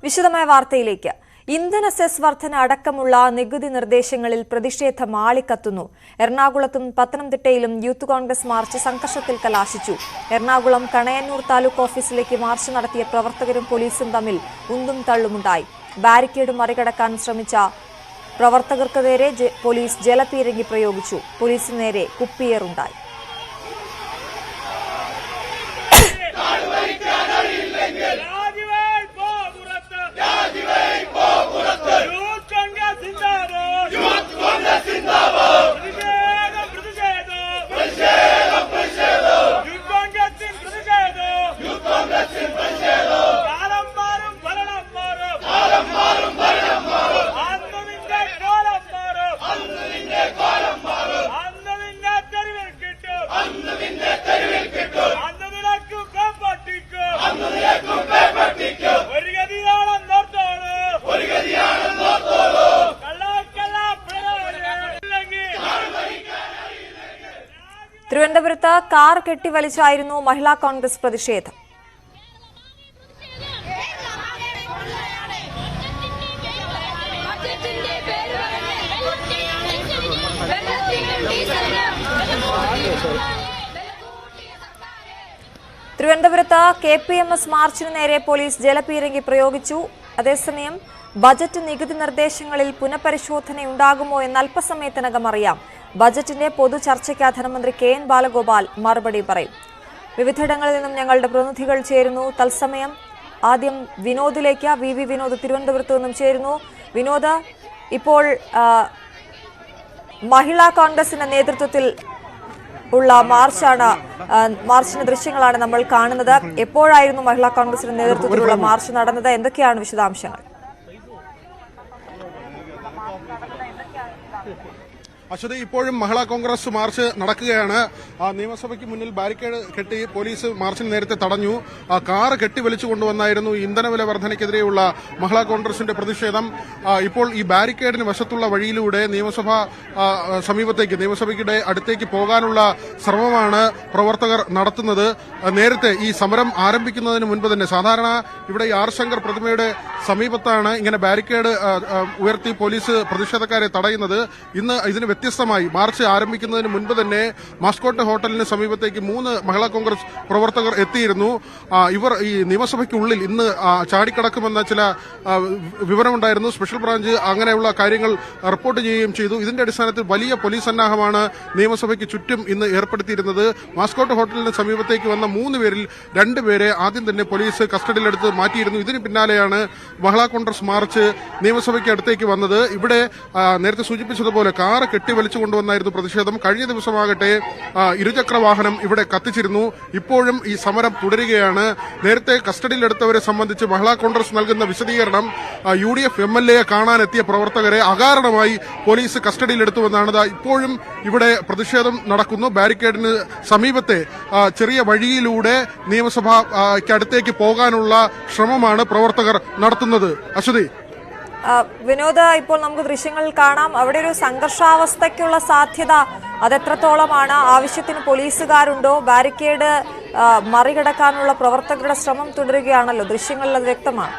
വിശദമായ വാർത്തയിലേക്ക്. ഇന്ധന സെസ് വർധന അടക്കമുള്ള നികുതി നിർദ്ദേശങ്ങളിൽ പ്രതിഷേധം ആളിക്കത്തുന്നു. എറണാകുളത്തും പത്തനംതിട്ടയിലും യൂത്ത് കോൺഗ്രസ് മാർച്ച് സംഘർഷത്തിൽ കലാശിച്ചു. എറണാകുളം കണയന്നൂർ താലൂക്ക് ഓഫീസിലേക്ക് മാർച്ച് നടത്തിയ പ്രവർത്തകരും പോലീസും തമ്മിൽ ഉന്തും തള്ളുമുണ്ടായി. ബാരിക്കേഡ് മറികടക്കാൻ ശ്രമിച്ച പ്രവർത്തകർക്ക് നേരെ പോലീസ് ജലപീരങ്കി പ്രയോഗിച്ചു. പോലീസിന് നേരെ കുപ്പിയേറുണ്ടായി. തിരുവനന്തപുരത്ത് കാർ കെട്ടിവലിച്ചായിരുന്നു മഹിളാ കോൺഗ്രസ് പ്രതിഷേധം. തിരുവനന്തപുരത്ത് KPMS മാർച്ചിന് നേരെ പോലീസ് ജലപീരങ്കി പ്രയോഗിച്ചു. അതേസമയം ബജറ്റ് നികുതി നിർദ്ദേശങ്ങളിൽ പുനഃപരിശോധനയുണ്ടാകുമോ എന്ന് അല്പസമയത്തിനകം അറിയാം. ബജറ്റിന്റെ പൊതു ചർച്ചയ്ക്ക് ധനമന്ത്രി KN ബാലഗോപാൽ മറുപടി പറയും. വിവിധയിടങ്ങളിൽ നിന്നും ഞങ്ങളുടെ പ്രതിനിധികൾ ചേരുന്നു. തത്സമയം ആദ്യം വിനോദിലേക്ക്. VV വിനോദ് തിരുവനന്തപുരത്ത് നിന്നും ചേരുന്നു. വിനോദ്, ഇപ്പോൾ മഹിളാ കോൺഗ്രസിന്റെ നേതൃത്വത്തിൽ ഉള്ള മാർച്ചിന്റെ ദൃശ്യങ്ങളാണ് നമ്മൾ കാണുന്നത്. എപ്പോഴായിരുന്നു മഹിളാ കോൺഗ്രസിന്റെ നേതൃത്വത്തിലുള്ള മാർച്ച് നടന്നത്? എന്തൊക്കെയാണ് വിശദാംശങ്ങൾ? അശ്വതി, ഇപ്പോഴും മഹിളാ കോൺഗ്രസ് മാർച്ച് നടക്കുകയാണ്. നിയമസഭയ്ക്ക് മുന്നിൽ ബാരിക്കേഡ് കെട്ടി പോലീസ് മാർച്ചിന് നേരത്തെ തടഞ്ഞു. കാർ കെട്ടിവലിച്ചു കൊണ്ടുവന്നായിരുന്നു ഇന്ധനവില വർധനയ്ക്കെതിരെയുള്ള മഹിളാ കോൺഗ്രസിന്റെ പ്രതിഷേധം. ഇപ്പോൾ ഈ ബാരിക്കേഡിന് വശത്തുള്ള വഴിയിലൂടെ നിയമസഭയ്ക്ക് അടുത്തേക്ക് പോകാനുള്ള ശ്രമമാണ് പ്രവർത്തകർ നടത്തുന്നത്. നേരത്തെ ഈ സമരം ആരംഭിക്കുന്നതിന് മുൻപ് തന്നെ സാധാരണ ഇവിടെ ആർ ശങ്കർ പ്രതിമയുടെ സമീപത്താണ് ഇങ്ങനെ ബാരിക്കേഡ് ഉയർത്തി പോലീസ് പ്രതിഷേധക്കാരെ തടയുന്നത്. ഇന്ന് ഇതിന് വ്യത്യസ്തമായി മാർച്ച് ആരംഭിക്കുന്നതിന് മുൻപ് തന്നെ മാസ്കോട്ട് ഹോട്ടലിന് സമീപത്തേക്ക് 3 മഹിളാ കോൺഗ്രസ് പ്രവർത്തകർ എത്തിയിരുന്നു. ഇവർ ഈ നിയമസഭയ്ക്കുള്ളിൽ ഇന്ന് ചാടിക്കടക്കുമെന്ന ചില വിവരമുണ്ടായിരുന്നു. സ്പെഷ്യൽ ബ്രാഞ്ച് അങ്ങനെയുള്ള കാര്യങ്ങൾ റിപ്പോർട്ട് ചെയ്യുകയും ചെയ്തു. ഇതിന്റെ അടിസ്ഥാനത്തിൽ വലിയ പോലീസ് സന്നാഹമാണ് നിയമസഭയ്ക്ക് ചുറ്റും ഇന്ന് ഏർപ്പെടുത്തിയിരുന്നത്. മാസ്കോട്ട് ഹോട്ടലിന് സമീപത്തേക്ക് വന്ന 3 പേരിൽ 2 പേരെ ആദ്യം തന്നെ പോലീസ് കസ്റ്റഡിയിലെടുത്ത് മാറ്റിയിരുന്നു. ഇതിന് പിന്നാലെയാണ് മഹിളാ കോൺഗ്രസ് മാർച്ച് നിയമസഭയ്ക്ക് അടുത്തേക്ക് വന്നത്. ഇവിടെ നേരത്തെ സൂചിപ്പിച്ചതുപോലെ കാർ കെട്ടിവലിച്ചു കൊണ്ടുവന്നായിരുന്നു പ്രതിഷേധം. കഴിഞ്ഞ ദിവസമാകട്ടെ ഇരുചക്ര വാഹനം ഇവിടെ കത്തിച്ചിരുന്നു. ഇപ്പോഴും ഈ സമരം തുടരുകയാണ്. നേരത്തെ കസ്റ്റഡിയിലെടുത്തവരെ സംബന്ധിച്ച് മഹിളാ കോൺഗ്രസ് നൽകുന്ന വിശദീകരണം UDF MLA കാണാനെത്തിയ പ്രവർത്തകരെ അകാരണമായി പോലീസ് കസ്റ്റഡിയിലെടുത്തുവെന്നാണ്. ഇപ്പോഴും ഇവിടെ പ്രതിഷേധം നടക്കുന്നു. ബാരിക്കേഡിന് സമീപത്തെ ചെറിയ വഴിയിലൂടെ നിയമസഭയ്ക്കടുത്തേക്ക് പോകാനുള്ള ശ്രമമാണ് പ്രവർത്തകർ നടത്തുന്നത്. അശ്വതി, വിനോദ്, ഇപ്പോൾ നമുക്ക് ദൃശ്യങ്ങളിൽ കാണാം. അവിടെ ഒരു സംഘർഷാവസ്ഥയ്ക്കുള്ള സാധ്യത അതെത്രത്തോളമാണ്? ആവശ്യത്തിന് പോലീസുകാരുണ്ടോ? ബാരിക്കേഡ് മറികടക്കാനുള്ള പ്രവർത്തകരുടെ ശ്രമം തുടരുകയാണല്ലോ. ദൃശ്യങ്ങളിൽ അത് വ്യക്തമാണ്.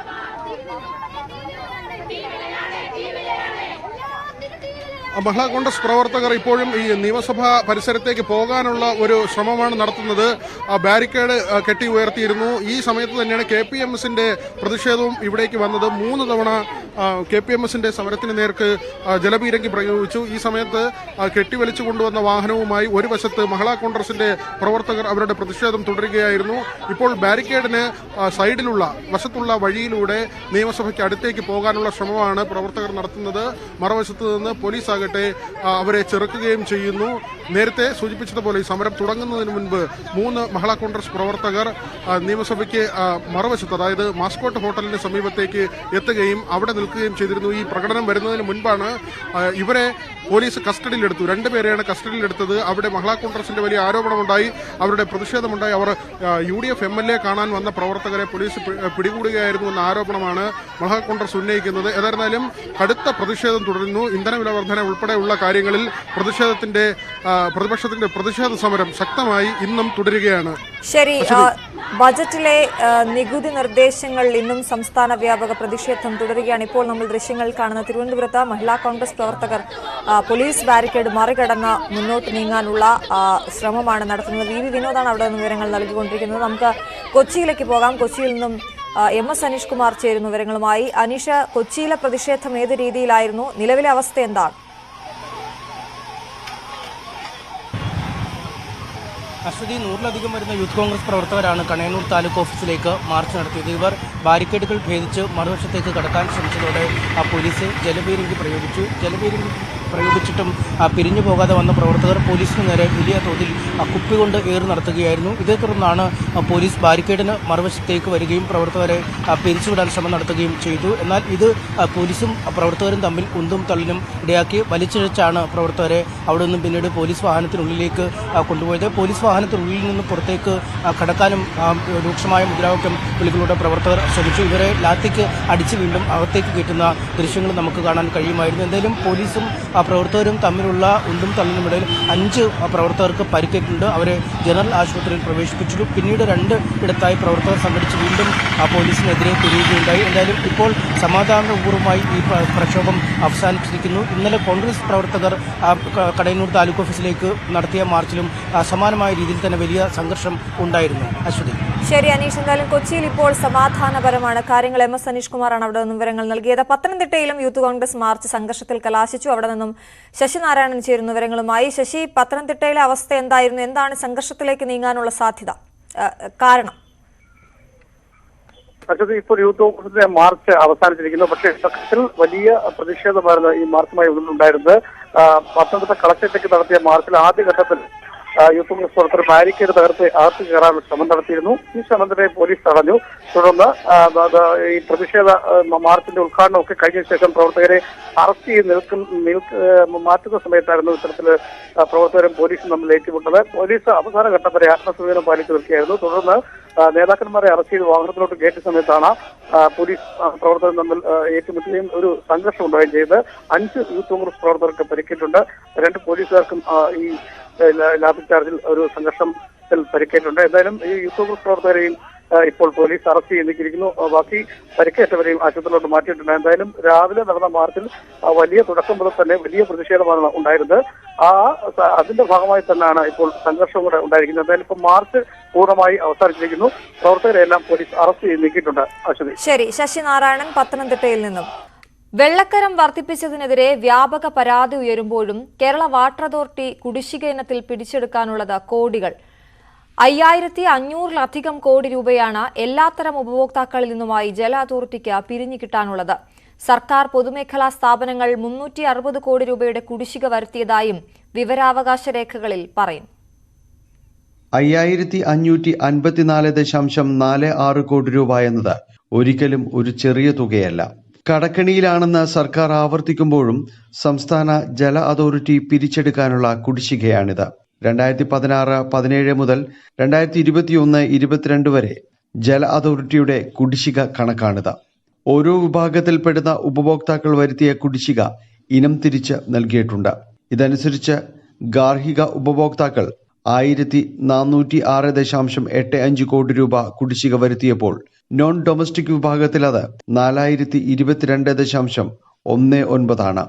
മഹിളാ കോൺഗ്രസ് പ്രവർത്തകർ ഇപ്പോഴും ഈ നിയമസഭാ പരിസരത്തേക്ക് പോകാനുള്ള ഒരു ശ്രമമാണ് നടത്തുന്നത്. ബാരിക്കേഡ് കെട്ടി ഉയർത്തിയിരുന്നു. ഈ സമയത്ത് തന്നെയാണ് KPMSന്റെ പ്രതിഷേധവും ഇവിടേക്ക് വന്നത്. 3 തവണ KPMSന്റെ സമരത്തിന് നേർക്ക് ജലപീരങ്കി പ്രയോഗിച്ചു. ഈ സമയത്ത് കെട്ടിവലിച്ചു കൊണ്ടുവന്ന വാഹനവുമായി ഒരു വശത്ത് മഹിളാ കോൺഗ്രസിന്റെ പ്രവർത്തകർ അവരുടെ പ്രതിഷേധം തുടരുകയായിരുന്നു. ഇപ്പോൾ ബാരിക്കേഡിന് സൈഡിലുള്ള വശത്തുള്ള വഴിയിലൂടെ നിയമസഭയ്ക്ക് അടുത്തേക്ക് പോകാനുള്ള ശ്രമമാണ് പ്രവർത്തകർ നടത്തുന്നത്. മറുവശത്ത് നിന്ന് പോലീസ് അവരെ ചെറുക്കുകയും ചെയ്യുന്നു. നേരത്തെ സൂചിപ്പിച്ചതുപോലെ ഈ സമരം തുടങ്ങുന്നതിന് മുൻപ് 3 മഹിളാ കോൺഗ്രസ് പ്രവർത്തകർ നിയമസഭയ്ക്ക് മറുവശത്ത്, അതായത് മാസ്കോട്ട് ഹോട്ടലിന് സമീപത്തേക്ക് എത്തുകയും അവിടെ നിൽക്കുകയും ചെയ്തിരുന്നു. ഈ പ്രകടനം വരുന്നതിന് മുൻപാണ് ഇവരെ പോലീസ് കസ്റ്റഡിയിലെടുത്തു. 2 പേരെയാണ് കസ്റ്റഡിയിലെടുത്തത്. അവിടെ മഹിളാ കോൺഗ്രസിന്റെ വലിയ ആരോപണമുണ്ടായി, അവരുടെ പ്രതിഷേധമുണ്ടായി. അവർ UDF MLA കാണാൻ വന്ന പ്രവർത്തകരെ പോലീസ് പിടികൂടുകയായിരുന്നു എന്ന ആരോപണമാണ് മഹിളാ കോൺഗ്രസ് ഉന്നയിക്കുന്നത്. ഏതായിരുന്നാലും കടുത്ത പ്രതിഷേധം തുടരുന്നു. ഇന്ധനവില വർധന ഉൾപ്പെടെയുള്ള കാര്യങ്ങളിൽ പ്രതിഷേധത്തിന്റെ പ്രതിപക്ഷത്തിന്റെ പ്രതിഷേധ സമരം ശക്തമായി ഇന്നും തുടരുകയാണ്. ശരി, ബജറ്റിലെ നികുതി നിർദ്ദേശങ്ങൾ ഇന്നും സംസ്ഥാന വ്യാപക പ്രതിഷേധം തുടരുകയാണ്. ഇപ്പോൾ നമ്മൾ ദൃശ്യങ്ങൾ കാണുന്ന തിരുവനന്തപുരത്ത് മഹിളാ കോൺഗ്രസ് പ്രവർത്തകർ പോലീസ് ബാരിക്കേഡ് മറികടന്ന് മുന്നോട്ട് നീങ്ങാനുള്ള ശ്രമമാണ് നടത്തുന്നത്. വി വിനോദാണ് അവിടെ നിന്ന് വിവരങ്ങൾ നൽകിക്കൊണ്ടിരിക്കുന്നത്. നമുക്ക് കൊച്ചിയിലേക്ക് പോകാം. കൊച്ചിയിൽ നിന്നും MS അനീഷ് കുമാർ ചേരുന്നു വിവരങ്ങളുമായി. അനീഷ്, കൊച്ചിയിലെ പ്രതിഷേധം ഏത് രീതിയിലായിരുന്നു? നിലവിലെ അവസ്ഥ എന്താണ്? അശ്വതി, 100-ലധികം വരുന്ന യൂത്ത് കോൺഗ്രസ് പ്രവർത്തകരാണ് കണയന്നൂർ താലൂക്ക് ഓഫീസിലേക്ക് മാർച്ച് നടത്തിയത്. ഇവർ ബാരിക്കേഡുകൾ ഭേദിച്ച് മറുവശത്തേക്ക് കടക്കാൻ ശ്രമിച്ചതോടെ പോലീസ് ജലപീരങ്കി പ്രയോഗിച്ചിട്ടും പിരിഞ്ഞു പോകാതെ വന്ന പ്രവർത്തകർ പോലീസിന് നേരെ വലിയ തോതിൽ കുപ്പികൊണ്ട് ഏറ് നടത്തുകയായിരുന്നു. ഇതേ തുടർന്നാണ് പോലീസ് ബാരിക്കേഡിന് മറുവശത്തേക്ക് വരികയും പ്രവർത്തകരെ പിരിച്ചുവിടാൻ ശ്രമം നടത്തുകയും ചെയ്തു. എന്നാൽ ഇത് പോലീസും പ്രവർത്തകരും തമ്മിൽ ഉന്തും തള്ളിനും ഇടയാക്കി വലിച്ചിഴച്ചാണ് പ്രവർത്തകരെ അവിടെ നിന്നും പിന്നീട് പോലീസ് വാഹനത്തിനുള്ളിലേക്ക് കൊണ്ടുപോയത്. പോലീസ് വാഹനത്തിനുള്ളിൽ നിന്ന് പുറത്തേക്ക് കടക്കാനും രൂക്ഷമായ മുദ്രാവാക്യം വിളികളുടെ പ്രവർത്തകർ ശ്രമിച്ചു. ഇവരെ ലാത്തിക്ക് അടിച്ച് വീണ്ടും അകത്തേക്ക് കയറ്റുന്ന ദൃശ്യങ്ങൾ നമുക്ക് കാണാൻ കഴിയുമായിരുന്നു. എന്തായാലും പോലീസും പ്രവർത്തകരും തമ്മിലുള്ള ഉന്തും തള്ളിനുമിടയിൽ 5 പ്രവർത്തകർക്ക് പരിക്കേറ്റിട്ടുണ്ട്. അവരെ ജനറൽ ആശുപത്രിയിൽ പ്രവേശിപ്പിച്ചു. പിന്നീട് 2 ഇടത്തായി പ്രവർത്തകർ സംഘടിച്ച് വീണ്ടും പോലീസിനെതിരെ തിരിയുകയുണ്ടായി. എന്തായാലും ഇപ്പോൾ സമാധാനപൂർവ്വമായി ഈ പ്രക്ഷോഭം അവസാനിച്ചിരിക്കുന്നു. ഇന്നലെ കോൺഗ്രസ് പ്രവർത്തകർ കടയന്നൂർ താലൂക്ക് ഓഫീസിലേക്ക് നടത്തിയ മാർച്ചിലും സമാനമായ രീതിയിൽ തന്നെ വലിയ സംഘർഷം ഉണ്ടായിരുന്നു. അശ്വതി. ശരി അനീഷ്, എന്തായാലും കൊച്ചിയിൽ ഇപ്പോൾ സമാധാനപരമാണ് കാര്യങ്ങൾ. MS അനീഷ് കുമാറാണ് അവിടെ നിന്നും വിവരങ്ങൾ നൽകിയത്. പത്തനംതിട്ടയിലും യൂത്ത് കോൺഗ്രസ് മാർച്ച് സംഘർഷത്തിൽ കലാശിച്ചു. അവിടെ നിന്നും ശശി നാരായണൻ ചേരുന്ന വിവരങ്ങളുമായി. ശശി, പത്തനംതിട്ടയിലെ അവസ്ഥ എന്തായിരുന്നു? എന്താണ് സംഘർഷത്തിലേക്ക് നീങ്ങാനുള്ള സാധ്യത, കാരണം? അശ്വതി, ഇപ്പോൾ യൂത്ത് കോൺഗ്രസിന്റെ മാർച്ച് അവസാനിച്ചിരിക്കുന്നു. പക്ഷേ ഇത്തരത്തിൽ വലിയ പ്രതിഷേധമായിരുന്നു ഈ മാർച്ചുമായി ഉണ്ടായിരുന്നത്. പത്തനംതിട്ട കളക്ടറേറ്റിലേക്ക് നടത്തിയ മാർച്ചിൽ ആദ്യഘട്ടത്തിൽ യൂത്ത് കോൺഗ്രസ് പ്രവർത്തകർ ബാരിക്കേഡ് തകർത്ത് അകത്ത് കയറാനുള്ള ശ്രമം നടത്തിയിരുന്നു. ഈ ശ്രമത്തിനെ പോലീസ് തടഞ്ഞു. തുടർന്ന് ഈ പ്രതിഷേധ മാർച്ചിന്റെ ഉദ്ഘാടനമൊക്കെ കഴിഞ്ഞ ശേഷം പ്രവർത്തകരെ അറസ്റ്റ് ചെയ്ത് മാറ്റുന്ന സമയത്തായിരുന്നു ഇത്തരത്തിൽ പ്രവർത്തകരും പോലീസും തമ്മിൽ ഏറ്റുമുട്ടത്. പോലീസ് അവസാന ഘട്ടം വരെ ആത്മസംയമനം പാലിച്ചു നിൽക്കുകയായിരുന്നു. തുടർന്ന് നേതാക്കന്മാരെ അറസ്റ്റ് ചെയ്ത് വാഹനത്തിലോട്ട് കയറ്റിയ സമയത്താണ് പോലീസ് പ്രവർത്തകർ തമ്മിൽ ഏറ്റുമുട്ടുകയും ഒരു സംഘർഷം ഉണ്ടാവുകയും ചെയ്ത് 5 യൂത്ത് കോൺഗ്രസ് പ്രവർത്തകർക്ക് പരിക്കേറ്റിട്ടുണ്ട്. 2 പോലീസുകാർക്കും ഈ ലാത്തി ചാർജിൽ ഒരു സംഘർഷത്തിൽ പരിക്കേറ്റുണ്ട്. എന്തായാലും ഈ യൂത്ത് കോൺഗ്രസ് പ്രവർത്തകരെയും ഇപ്പോൾ പോലീസ് അറസ്റ്റ് ചെയ്തിരിക്കുന്നു. ബാക്കി പരിക്കേറ്റവരെയും ആശുപത്രിയിലോട്ട് മാറ്റിയിട്ടുണ്ട്. എന്തായാലും രാവിലെ നടന്ന മാർച്ചിൽ വലിയ തുടക്കം മുതൽ തന്നെ വലിയ പ്രതിഷേധമാണ് ഉണ്ടായിരുന്നത്. അതിന്റെ ഭാഗമായി തന്നെയാണ് ഇപ്പോൾ സംഘർഷം കൂടെ ഉണ്ടായിരിക്കുന്നത്. എന്തായാലും ഇപ്പോൾ മാർച്ച് പൂർണ്ണമായി അവസാനിച്ചിരിക്കുന്നു. പ്രവർത്തകരെല്ലാം പോലീസ് അറസ്റ്റ് ചെയ്ത് നീക്കിയിട്ടുണ്ട്. അശ്വതി. ശരി, ശശി നാരായണൻ പത്തനംതിട്ടയിൽ നിന്നും. വെള്ളക്കരം വർദ്ധിപ്പിച്ചതിനെതിരെ വ്യാപക പരാതി ഉയരുമ്പോഴും കേരള വാട്ടർ അതോറിറ്റി കുടിശ്ശിക ഇനത്തിൽ പിടിച്ചെടുക്കാനുള്ളത് കോടികൾ. 5500-ലധികം കോടി രൂപയാണ് എല്ലാത്തരം ഉപഭോക്താക്കളിൽ നിന്നുമായി ജല അതോറിറ്റിക്ക് പിരിഞ്ഞു കിട്ടാനുള്ളത്. സർക്കാർ പൊതുമേഖലാ സ്ഥാപനങ്ങൾ 360 കോടി രൂപയുടെ കുടിശ്ശിക വരുത്തിയതായും വിവരാവകാശ രേഖകളിൽ പറയുന്നു. 5554.46 കോടി രൂപ എന്നത് ഒരിക്കലും ഒരു ചെറിയ തുകയല്ല. കടക്കണിയിലാണെന്ന് സർക്കാർ ആവർത്തിക്കുമ്പോഴും സംസ്ഥാന ജല അതോറിറ്റി പിരിച്ചെടുക്കാനുള്ള കുടിശ്ശികയാണിത്. 2016-17 മുതൽ 2021-22 വരെ ജല അതോറിറ്റിയുടെ കുടിശ്ശിക കണക്കാണിത്. ഓരോ വിഭാഗത്തിൽപ്പെടുന്ന ഉപഭോക്താക്കൾ വരുത്തിയ കുടിശ്ശിക ഇനം തിരിച്ച് നൽകിയിട്ടുണ്ട്. ഇതനുസരിച്ച് ഗാർഹിക ഉപഭോക്താക്കൾ 1406.85 കോടി രൂപ കുടിശ്ശിക വരുത്തിയപ്പോൾ നോൺ ഡൊമസ്റ്റിക് വിഭാഗത്തിൽ അത് 4022.19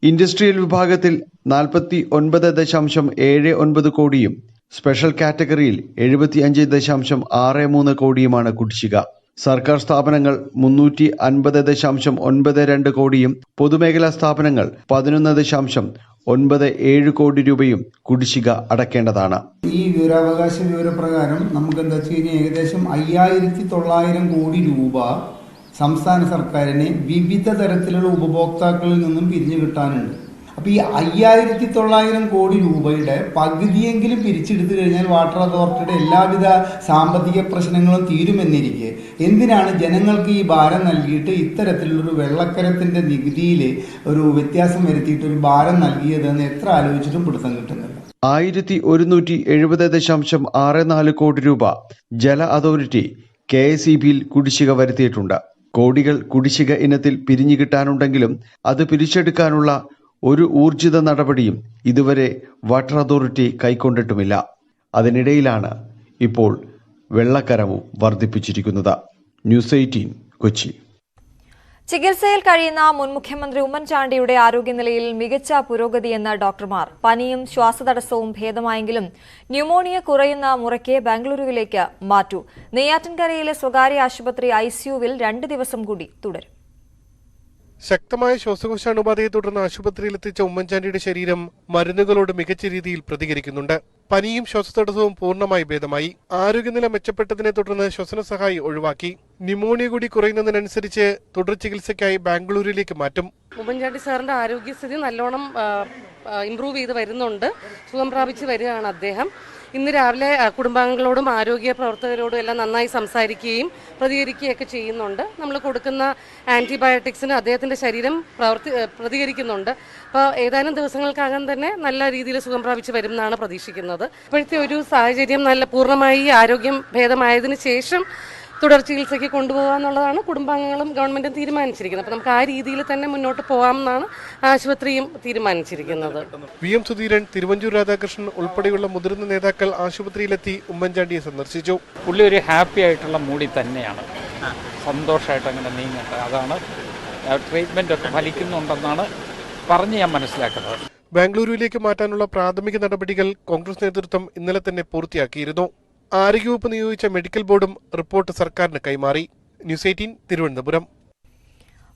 ഇൻഡസ്ട്രിയൽ വിഭാഗത്തിൽ 49.79 കോടിയും സ്പെഷ്യൽ കാറ്റഗറിയിൽ 75.63 കോടിയുമാണ് കുടിശ്ശിക. സർക്കാർ സ്ഥാപനങ്ങൾ 350.92 കോടിയും പൊതുമേഖലാ സ്ഥാപനങ്ങൾ 11.97 കോടി രൂപയും കുടിശ്ശിക അടക്കേണ്ടതാണ്. ഈ വിവരാവകാശ വിവരപ്രകാരം നമുക്ക് എന്താ വെച്ച് കഴിഞ്ഞാൽ ഏകദേശം 5900 കോടി രൂപ സംസ്ഥാന സർക്കാരിന് വിവിധ തരത്തിലുള്ള ഉപഭോക്താക്കളിൽ നിന്നും പിരിഞ്ഞു കിട്ടാനുണ്ട്. അപ്പോൾ ഈ 5900 കോടി രൂപയുടെ പകുതിയെങ്കിലും പിരിച്ചെടുത്തു കഴിഞ്ഞാൽ വാട്ടർ അതോറിറ്റിയുടെ എല്ലാവിധ സാമ്പത്തിക പ്രശ്നങ്ങളും തീരുമെന്നിരിക്കെ എന്തിനാണ് ജനങ്ങൾക്ക് ഈ ഭാരം നൽകിയിട്ട് ഇത്തരത്തിലുള്ളൊരു വെള്ളക്കരത്തിൻ്റെ നികുതിയിൽ ഒരു വ്യത്യാസം വരുത്തിയിട്ട് ഒരു ഭാരം നൽകിയതെന്ന് എത്ര ആലോചിച്ചിട്ടും പിടുത്തം കിട്ടുന്നില്ല. 1170.64 കോടി രൂപ ജല അതോറിറ്റി KSEBിയിൽ കുടിശ്ശിക വരുത്തിയിട്ടുണ്ട്. കോടികൾ കുടിശ്ശിക ഇനത്തിൽ പിരിഞ്ഞു കിട്ടാനുണ്ടെങ്കിലും അത് പിരിച്ചെടുക്കാനുള്ള ഒരു ഊർജിത നടപടിയും ഇതുവരെ വാട്ടർ അതോറിറ്റി കൈക്കൊണ്ടിട്ടുമില്ല. അതിനിടയിലാണ് ഇപ്പോൾ വെള്ളക്കരവും വർദ്ധിപ്പിച്ചിരിക്കുന്നത്. ന്യൂസ് 18 കൊച്ചി. ചികിത്സയിൽ കഴിയുന്ന മുൻ മുഖ്യമന്ത്രി ഉമ്മൻചാണ്ടിയുടെ ആരോഗ്യനിലയിൽ മികച്ച പുരോഗതിയെന്ന് ഡോക്ടർമാർ. പനിയും ശ്വാസതടസ്സവും ഭേദമായെങ്കിലും ന്യൂമോണിയ കുറയുന്ന മുറയ്ക്ക് ബാംഗ്ലൂരുവിലേക്ക് മാറ്റൂ. നെയ്യാറ്റിൻകരയിലെ സ്വകാര്യ ആശുപത്രി ICUവിൽ 2 ദിവസം കൂടി തുടരും. ശക്തമായ ശ്വാസകോശാണുബാധയെ തുടർന്ന് ആശുപത്രിയിലെത്തിച്ച ഉമ്മൻചാണ്ടിയുടെ ശരീരം മരുന്നുകളോട് മികച്ച രീതിയിൽ പ്രതികരിക്കുന്നുണ്ട്. പനിയും ശ്വാസതടസ്സവും പൂർണ്ണമായി ഭേദമായി. ആരോഗ്യനില മെച്ചപ്പെട്ടതിനെ തുടർന്ന് ശ്വസന സഹായി ഒഴിവാക്കി. ന്യൂമോണിയ കൂടി കുറയുന്നതിനനുസരിച്ച് തുടർ ചികിത്സയ്ക്കായി ബാംഗ്ലൂരിലേക്ക് മാറ്റും. ഉമ്മൻചാണ്ടി സാറിന്റെ ആരോഗ്യസ്ഥിതി നല്ലോണം ഇംപ്രൂവ് ചെയ്ത് വരുന്നുണ്ട്. സുഖം പ്രാപിച്ച് വരികയാണ് അദ്ദേഹം. ഇന്ന് രാവിലെ കുടുംബാംഗങ്ങളോടും ആരോഗ്യ പ്രവർത്തകരോടും എല്ലാം നന്നായി സംസാരിക്കുകയും പ്രതികരിക്കുകയൊക്കെ ചെയ്യുന്നുണ്ട്. നമ്മൾ കൊടുക്കുന്ന ആൻറ്റിബയോട്ടിക്സിന് അദ്ദേഹത്തിൻ്റെ ശരീരം പ്രതികരിക്കുന്നുണ്ട്. അപ്പോൾ ഏതാനും ദിവസങ്ങൾക്കകം തന്നെ നല്ല രീതിയിൽ സുഖം പ്രാപിച്ച് വരും എന്നാണ് പ്രതീക്ഷിക്കുന്നത്. ഇപ്പോഴത്തെ ഒരു സാഹചര്യം പൂർണ്ണമായി ആരോഗ്യം ഭേദമായതിനു ശേഷം തുടർ ചികിത്സയ്ക്ക് കൊണ്ടുപോകാന്നുള്ളതാണ് കുടുംബാംഗങ്ങളും ഗവൺമെന്റും തീരുമാനിച്ചിരിക്കുന്നത്. അപ്പോൾ നമുക്ക് ആ രീതിയിൽ തന്നെ മുന്നോട്ട് പോകാമെന്നാണ് ആശുപത്രിയും തീരുമാനിച്ചിരിക്കുന്നത്. VM സുധീരൻ, തിരുവഞ്ചൂർ രാധാകൃഷ്ണൻ ഉൾപ്പെടെയുള്ള മുതിർന്ന നേതാക്കൾ ആശുപത്രിയിലെത്തി ഉമ്മൻചാണ്ടിയെ സന്ദർശിച്ചു. പുള്ളി ഒരു ഹാപ്പി ആയിട്ടുള്ള മൂഡിൽ തന്നെയാണ്, സന്തോഷമായിട്ട് അങ്ങനെ നീങ്ങുന്നത്. അതാണ് ട്രീറ്റ്മെന്റ് ഒക്കെ ഫലിക്കുന്നുണ്ടെന്നാണ് പറഞ്ഞ് ഞാൻ മനസ്സിലാക്കുന്നത്. ബാംഗ്ലൂരുവിലേക്ക് മാറ്റാനുള്ള പ്രാഥമിക നടപടികൾ കോൺഗ്രസ് നേതൃത്വം ഇന്നലെ തന്നെ പൂർത്തിയാക്കിയിരുന്നു. ആരോഗ്യവകുപ്പ് നിയോഗിച്ച മെഡിക്കൽ ബോർഡും റിപ്പോർട്ട് സർക്കാരിന് കൈമാറി. ന്യൂസ് 18 തിരുവനന്തപുരം.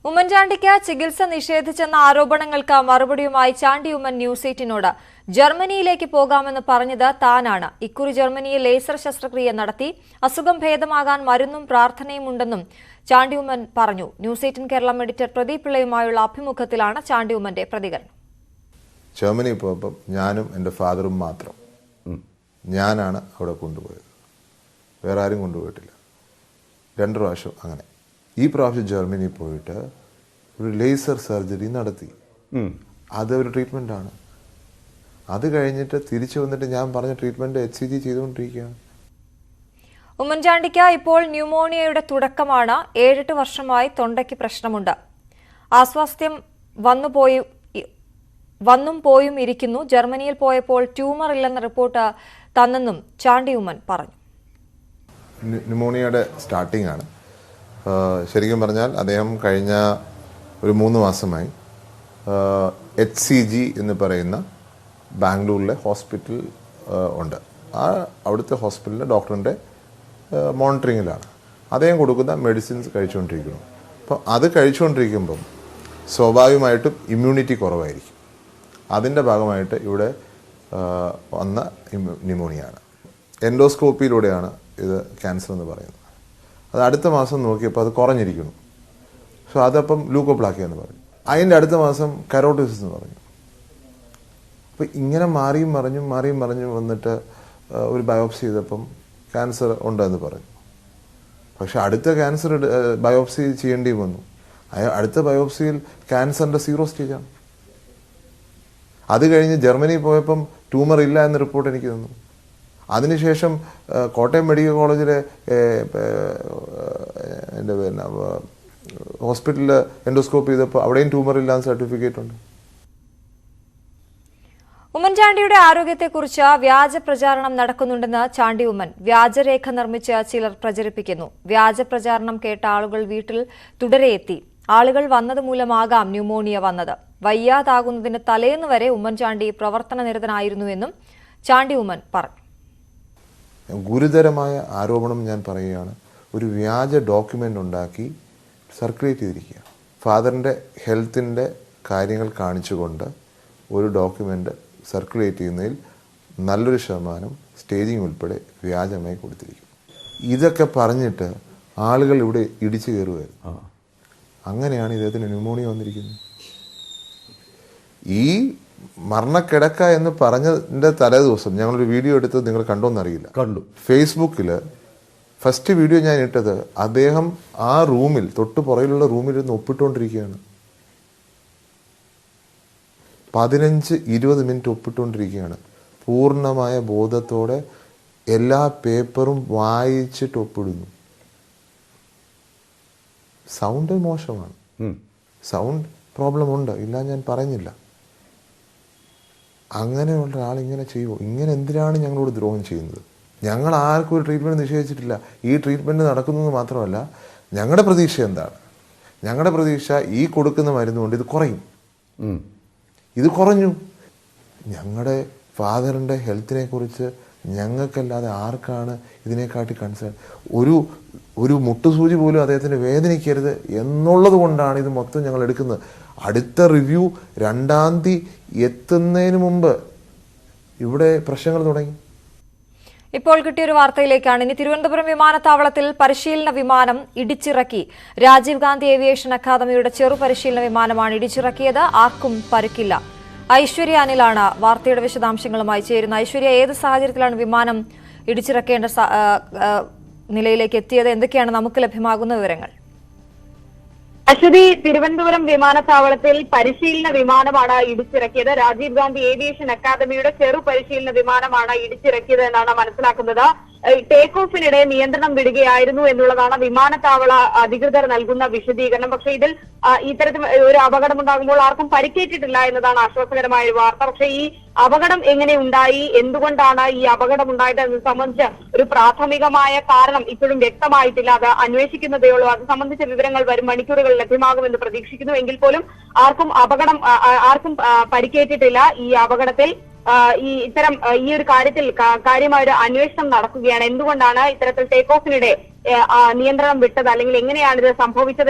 ഉമ്മൻചാണ്ടിക്ക് ചികിത്സ നിഷേധിച്ചെന്ന ആരോപണങ്ങൾക്ക് മറുപടിയുമായി ചാണ്ടി ഉമ്മൻ ന്യൂസ് 18നോട് ജർമ്മനിയിലേക്ക് പോകാമെന്ന് പറഞ്ഞത് താനാണ്. ഇക്കുറി ജർമ്മനിയിൽ ലേസർ ശസ്ത്രക്രിയ നടത്തി. അസുഖം ഭേദമാകാൻ മരുന്നും പ്രാർത്ഥനയും ഉണ്ടെന്നും ചാണ്ടി ഉമ്മൻ പറഞ്ഞു. ന്യൂസ് 18 കേരളം എഡിറ്റർ പ്രദീപ് പിള്ളയുമായുള്ള അഭിമുഖത്തിലാണ് ചാണ്ടി ഉമ്മന്റെ പ്രതികരണം. ജർമ്മനി പോയപ്പോൾ ഞാനും എൻ്റെ ഫാദറും മാത്രം. ഞാനാണ് അവിടെ കൊണ്ടുപോയത്, വേറെ ആരും കൊണ്ടുപോയിട്ടില്ല. 2 പ്രാവശ്യം അങ്ങനെ. ഈ പ്രാവശ്യം ജർമ്മനി പോയിട്ട് ഒരു ലേസർ സർജറി നടത്തി. അതൊരു ട്രീറ്റ്മെൻറ്റാണ്. അത് കഴിഞ്ഞിട്ട് തിരിച്ചു വന്നിട്ട് ഞാൻ പറഞ്ഞ ട്രീറ്റ്മെൻറ്റ് HCG ചെയ്തുകൊണ്ടിരിക്കുകയാണ്. ഉമ്മൻചാണ്ടിക്ക് ഇപ്പോൾ ന്യൂമോണിയയുടെ തുടക്കമാണ്. 7-8 വർഷമായി തൊണ്ടയ്ക്ക് പ്രശ്നമുണ്ട്. അസ്വാസ്ഥ്യം വന്നും പോയും ഇരിക്കുന്നു. ജർമ്മനിയിൽ പോയപ്പോൾ ട്യൂമർ ഇല്ലെന്ന റിപ്പോർട്ട് തന്നെന്നും ചാണ്ടി ഉമ്മൻ പറഞ്ഞു. ന്യൂമോണിയയുടെ സ്റ്റാർട്ടിംഗ് ആണ്. ശരിക്കും പറഞ്ഞാൽ അദ്ദേഹം കഴിഞ്ഞ ഒരു 3 മാസമായി HCG എന്ന് പറയുന്ന ബാംഗ്ലൂരിലെ ഹോസ്പിറ്റൽ ഉണ്ട്. അവിടുത്തെ ഹോസ്പിറ്റലിലെ ഡോക്ടറിൻ്റെ മോണിറ്ററിങ്ങിലാണ്. അദ്ദേഹം കൊടുക്കുന്ന മെഡിസിൻസ് കഴിച്ചുകൊണ്ടിരിക്കുന്നു. അപ്പോൾ അത് കഴിച്ചുകൊണ്ടിരിക്കുമ്പം സ്വാഭാവികമായിട്ടും ഇമ്മ്യൂണിറ്റി കുറവായിരിക്കും. അതിൻ്റെ ഭാഗമായിട്ട് ഇവിടെ വന്ന ന്യൂമോണിയാണ്. എൻഡോസ്കോപ്പിയിലൂടെയാണ് ഇത് ക്യാൻസർ എന്ന് പറയുന്നത്. അത് അടുത്ത മാസം നോക്കിയപ്പോൾ അത് കുറഞ്ഞിരിക്കുന്നു. സോ അതപ്പം ലൂക്കോപ്ലാക്കിയ എന്ന് പറഞ്ഞു. അതിൻ്റെ അടുത്ത മാസം കരോട്ടിസിസ് എന്ന് പറഞ്ഞു. അപ്പോൾ ഇങ്ങനെ മാറിയും മറിഞ്ഞും വന്നിട്ട് ഒരു ബയോപ്സി ചെയ്തപ്പം ക്യാൻസർ ഉണ്ടെന്ന് പറഞ്ഞു. പക്ഷെ അടുത്ത ക്യാൻസർ ബയോപ്സി ചെയ്യേണ്ടി വന്നു. അടുത്ത ബയോപ്സിയിൽ ക്യാൻസറിൻ്റെ 0 സ്റ്റേജാണ്. അത് കഴിഞ്ഞ് ജർമ്മനി പോയപ്പം ട്യൂമർ ഇല്ല എന്ന റിപ്പോർട്ട് എനിക്ക് തന്നു. അതിനുശേഷം കോട്ടയം മെഡിക്കൽ കോളേജിലെ എൻ്റെ ഹോസ്പിറ്റലിൽ എൻഡോസ്കോപ്പ് ചെയ്തപ്പോൾ അവിടെയും ട്യൂമർ ഇല്ലാന്ന് സർട്ടിഫിക്കറ്റ് ഉണ്ട്. ഉമ്മൻചാണ്ടിയുടെ ആരോഗ്യത്തെക്കുറിച്ച് വ്യാജ പ്രചാരണം നടക്കുന്നുണ്ടെന്ന് ചാണ്ടി ഉമ്മൻ. വ്യാജരേഖ നിർമ്മിച്ച് ചിലർ പ്രചരിപ്പിക്കുന്നു. വ്യാജ പ്രചാരണം കേട്ട ആളുകൾ വീട്ടിൽ തുടരെ എത്തി. ആളുകൾ വന്നതുമൂലമാകാം ന്യൂമോണിയ വന്നത്. വയ്യാതാകുന്നതിന് തലേന്ന് വരെ ഉമ്മൻചാണ്ടി പ്രവർത്തനനിരതനായിരുന്നുവെന്നും ചാണ്ടി ഉമ്മൻ പറഞ്ഞു. ഗുരുതരമായ ആരോപണം ഞാൻ പറയുകയാണ്. ഒരു വ്യാജ ഡോക്യുമെൻ്റ് ഉണ്ടാക്കി സർക്കുലേറ്റ് ചെയ്തിരിക്കുക. ഫാദറിൻ്റെ ഹെൽത്തിൻ്റെ കാര്യങ്ങൾ കാണിച്ചുകൊണ്ട് ഒരു ഡോക്യുമെൻ്റ് സർക്കുലേറ്റ് ചെയ്യുന്നതിൽ നല്ലൊരു ശതമാനം സ്റ്റേജിങ് ഉൾപ്പെടെ വ്യാജമായി കൊടുത്തിരിക്കും. ഇതൊക്കെ പറഞ്ഞിട്ട് ആളുകൾ ഇവിടെ ഇടിച്ചു കയറുമായിരുന്നു. അങ്ങനെയാണ് ഇദ്ദേഹത്തിന് ന്യൂമോണിയ വന്നിരിക്കുന്നത്. ഈ മരണക്കിടക്ക എന്ന് പറഞ്ഞതിൻ്റെ തലേ ദിവസം ഞങ്ങളൊരു വീഡിയോ എടുത്തത് നിങ്ങൾ കണ്ടോന്നറിയില്ല. കണ്ടു. ഫേസ്ബുക്കിൽ ഫസ്റ്റ് വീഡിയോ ഞാൻ ഇട്ടത് അദ്ദേഹം ആ റൂമിൽ തൊട്ട് പുറകിലുള്ള റൂമിൽ ഇരുന്ന് ഒപ്പിട്ടുകൊണ്ടിരിക്കുകയാണ്. 15-20 മിനിറ്റ് ഒപ്പിട്ടുകൊണ്ടിരിക്കുകയാണ്. പൂർണ്ണമായ ബോധത്തോടെ എല്ലാ പേപ്പറും വായിച്ചിട്ട് ഒപ്പിടുന്നു. സൗണ്ട് മോശമാണ്. സൗണ്ട് പ്രോബ്ലം ഉണ്ട്, ഇല്ല ഞാൻ പറയുന്നില്ല. അങ്ങനെയുള്ള ആളിങ്ങനെ ചെയ്യുമോ? ഇങ്ങനെ എന്തിനാണ് ഞങ്ങളോട് ദ്രോഹം ചെയ്യുന്നത്? ഞങ്ങൾ ആർക്കും ഒരു ട്രീറ്റ്മെൻറ്റ് നിഷേധിച്ചിട്ടില്ല. ഈ ട്രീറ്റ്മെൻറ്റ് നടക്കുന്നത് മാത്രമല്ല, ഞങ്ങളുടെ പ്രതീക്ഷ എന്താണ്? ഞങ്ങളുടെ പ്രതീക്ഷ ഈ കൊടുക്കുന്ന മരുന്നുകൊണ്ട് ഇത് കുറയും. ഇത് കുറഞ്ഞു. ഞങ്ങളുടെ ഫാദറിൻ്റെ ഹെൽത്തിനെ കുറിച്ച് ഞങ്ങൾക്കല്ലാതെ ആർക്കാണ് ഇതിനെക്കാട്ടി കൺസേൺ? ഒരു മുട്ടുസൂചി പോലും അദ്ദേഹത്തിന് വേദനിക്കരുത് എന്നുള്ളത് കൊണ്ടാണ് ഇത് മൊത്തം ഞങ്ങൾ എടുക്കുന്നത്. അടുത്ത റിവ്യൂ 2-ാം തീയതി എത്തുന്നതിന് മുമ്പ് ഇവിടെ പ്രശ്നങ്ങൾ തുടങ്ങി. ഇപ്പോൾ കിട്ടിയൊരു വാർത്തയിലേക്കാണ്. ഇനി തിരുവനന്തപുരം വിമാനത്താവളത്തിൽ പരിശീലന വിമാനം ഇടിച്ചിറക്കി. രാജീവ് ഗാന്ധി ഏവിയേഷൻ അക്കാദമിയുടെ ചെറു പരിശീലന വിമാനമാണ് ഇടിച്ചിറക്കിയത്. ആർക്കും പരിക്കില്ല. ഐശ്വര്യ അനിലാണ് വാർത്തയുടെ വിശദാംശങ്ങളുമായി ചേരുന്നത്. ഐശ്വര്യ, ഏത് സാഹചര്യത്തിലാണ് വിമാനം ഇടിച്ചിറക്കേണ്ട നിലയിലേക്ക് എത്തിയത്? എന്തൊക്കെയാണ് നമുക്ക് ലഭ്യമാകുന്ന വിവരങ്ങൾ? അശ്വതി, തിരുവനന്തപുരം വിമാനത്താവളത്തിൽ പരിശീലന വിമാനമാണ് ഇടിച്ചിറക്കിയത്. രാജീവ് ഗാന്ധി ഏവിയേഷൻ അക്കാദമിയുടെ ചെറു പരിശീലന വിമാനമാണ് ഇടിച്ചിറക്കിയത് എന്നാണ് മനസ്സിലാക്കുന്നത്. ടേക്ക് ഓഫിനിടെ നിയന്ത്രണം വിടുകയായിരുന്നു എന്നുള്ളതാണ് വിമാനത്താവള അധികൃതർ നൽകുന്ന വിശദീകരണം. പക്ഷേ ഇതിൽ ഇത്തരത്തിൽ ഒരു അപകടമുണ്ടാകുമ്പോൾ ആർക്കും പരിക്കേറ്റിട്ടില്ല എന്നതാണ് ആശ്വാസകരമായ ഒരു വാർത്ത. പക്ഷേ ഈ അപകടം എങ്ങനെ ഉണ്ടായി, എന്തുകൊണ്ടാണ് ഈ അപകടം ഉണ്ടായത് എന്നത് സംബന്ധിച്ച് ഒരു പ്രാഥമികമായ കാരണം ഇപ്പോഴും വ്യക്തമായിട്ടില്ല. അത് അന്വേഷിക്കുന്നതേ ഉള്ളൂ. അത് സംബന്ധിച്ച വിവരങ്ങൾ വരും മണിക്കൂറുകൾ ലഭ്യമാകുമെന്ന് പ്രതീക്ഷിക്കുന്നു. എങ്കിൽ പോലും ആർക്കും പരിക്കേറ്റിട്ടില്ല. ഈ അപകടത്തിൽ ഈ ഒരു കാര്യത്തിൽ കാര്യമായ ഒരു അന്വേഷണം നടക്കുകയാണ്. എന്തുകൊണ്ടാണ് ഇത്തരത്തിൽ ടേക്ക് ഓഫിനിടെ നിയന്ത്രണം വിട്ടത്, അല്ലെങ്കിൽ എങ്ങനെയാണ് ഇത് സംഭവിച്ചത്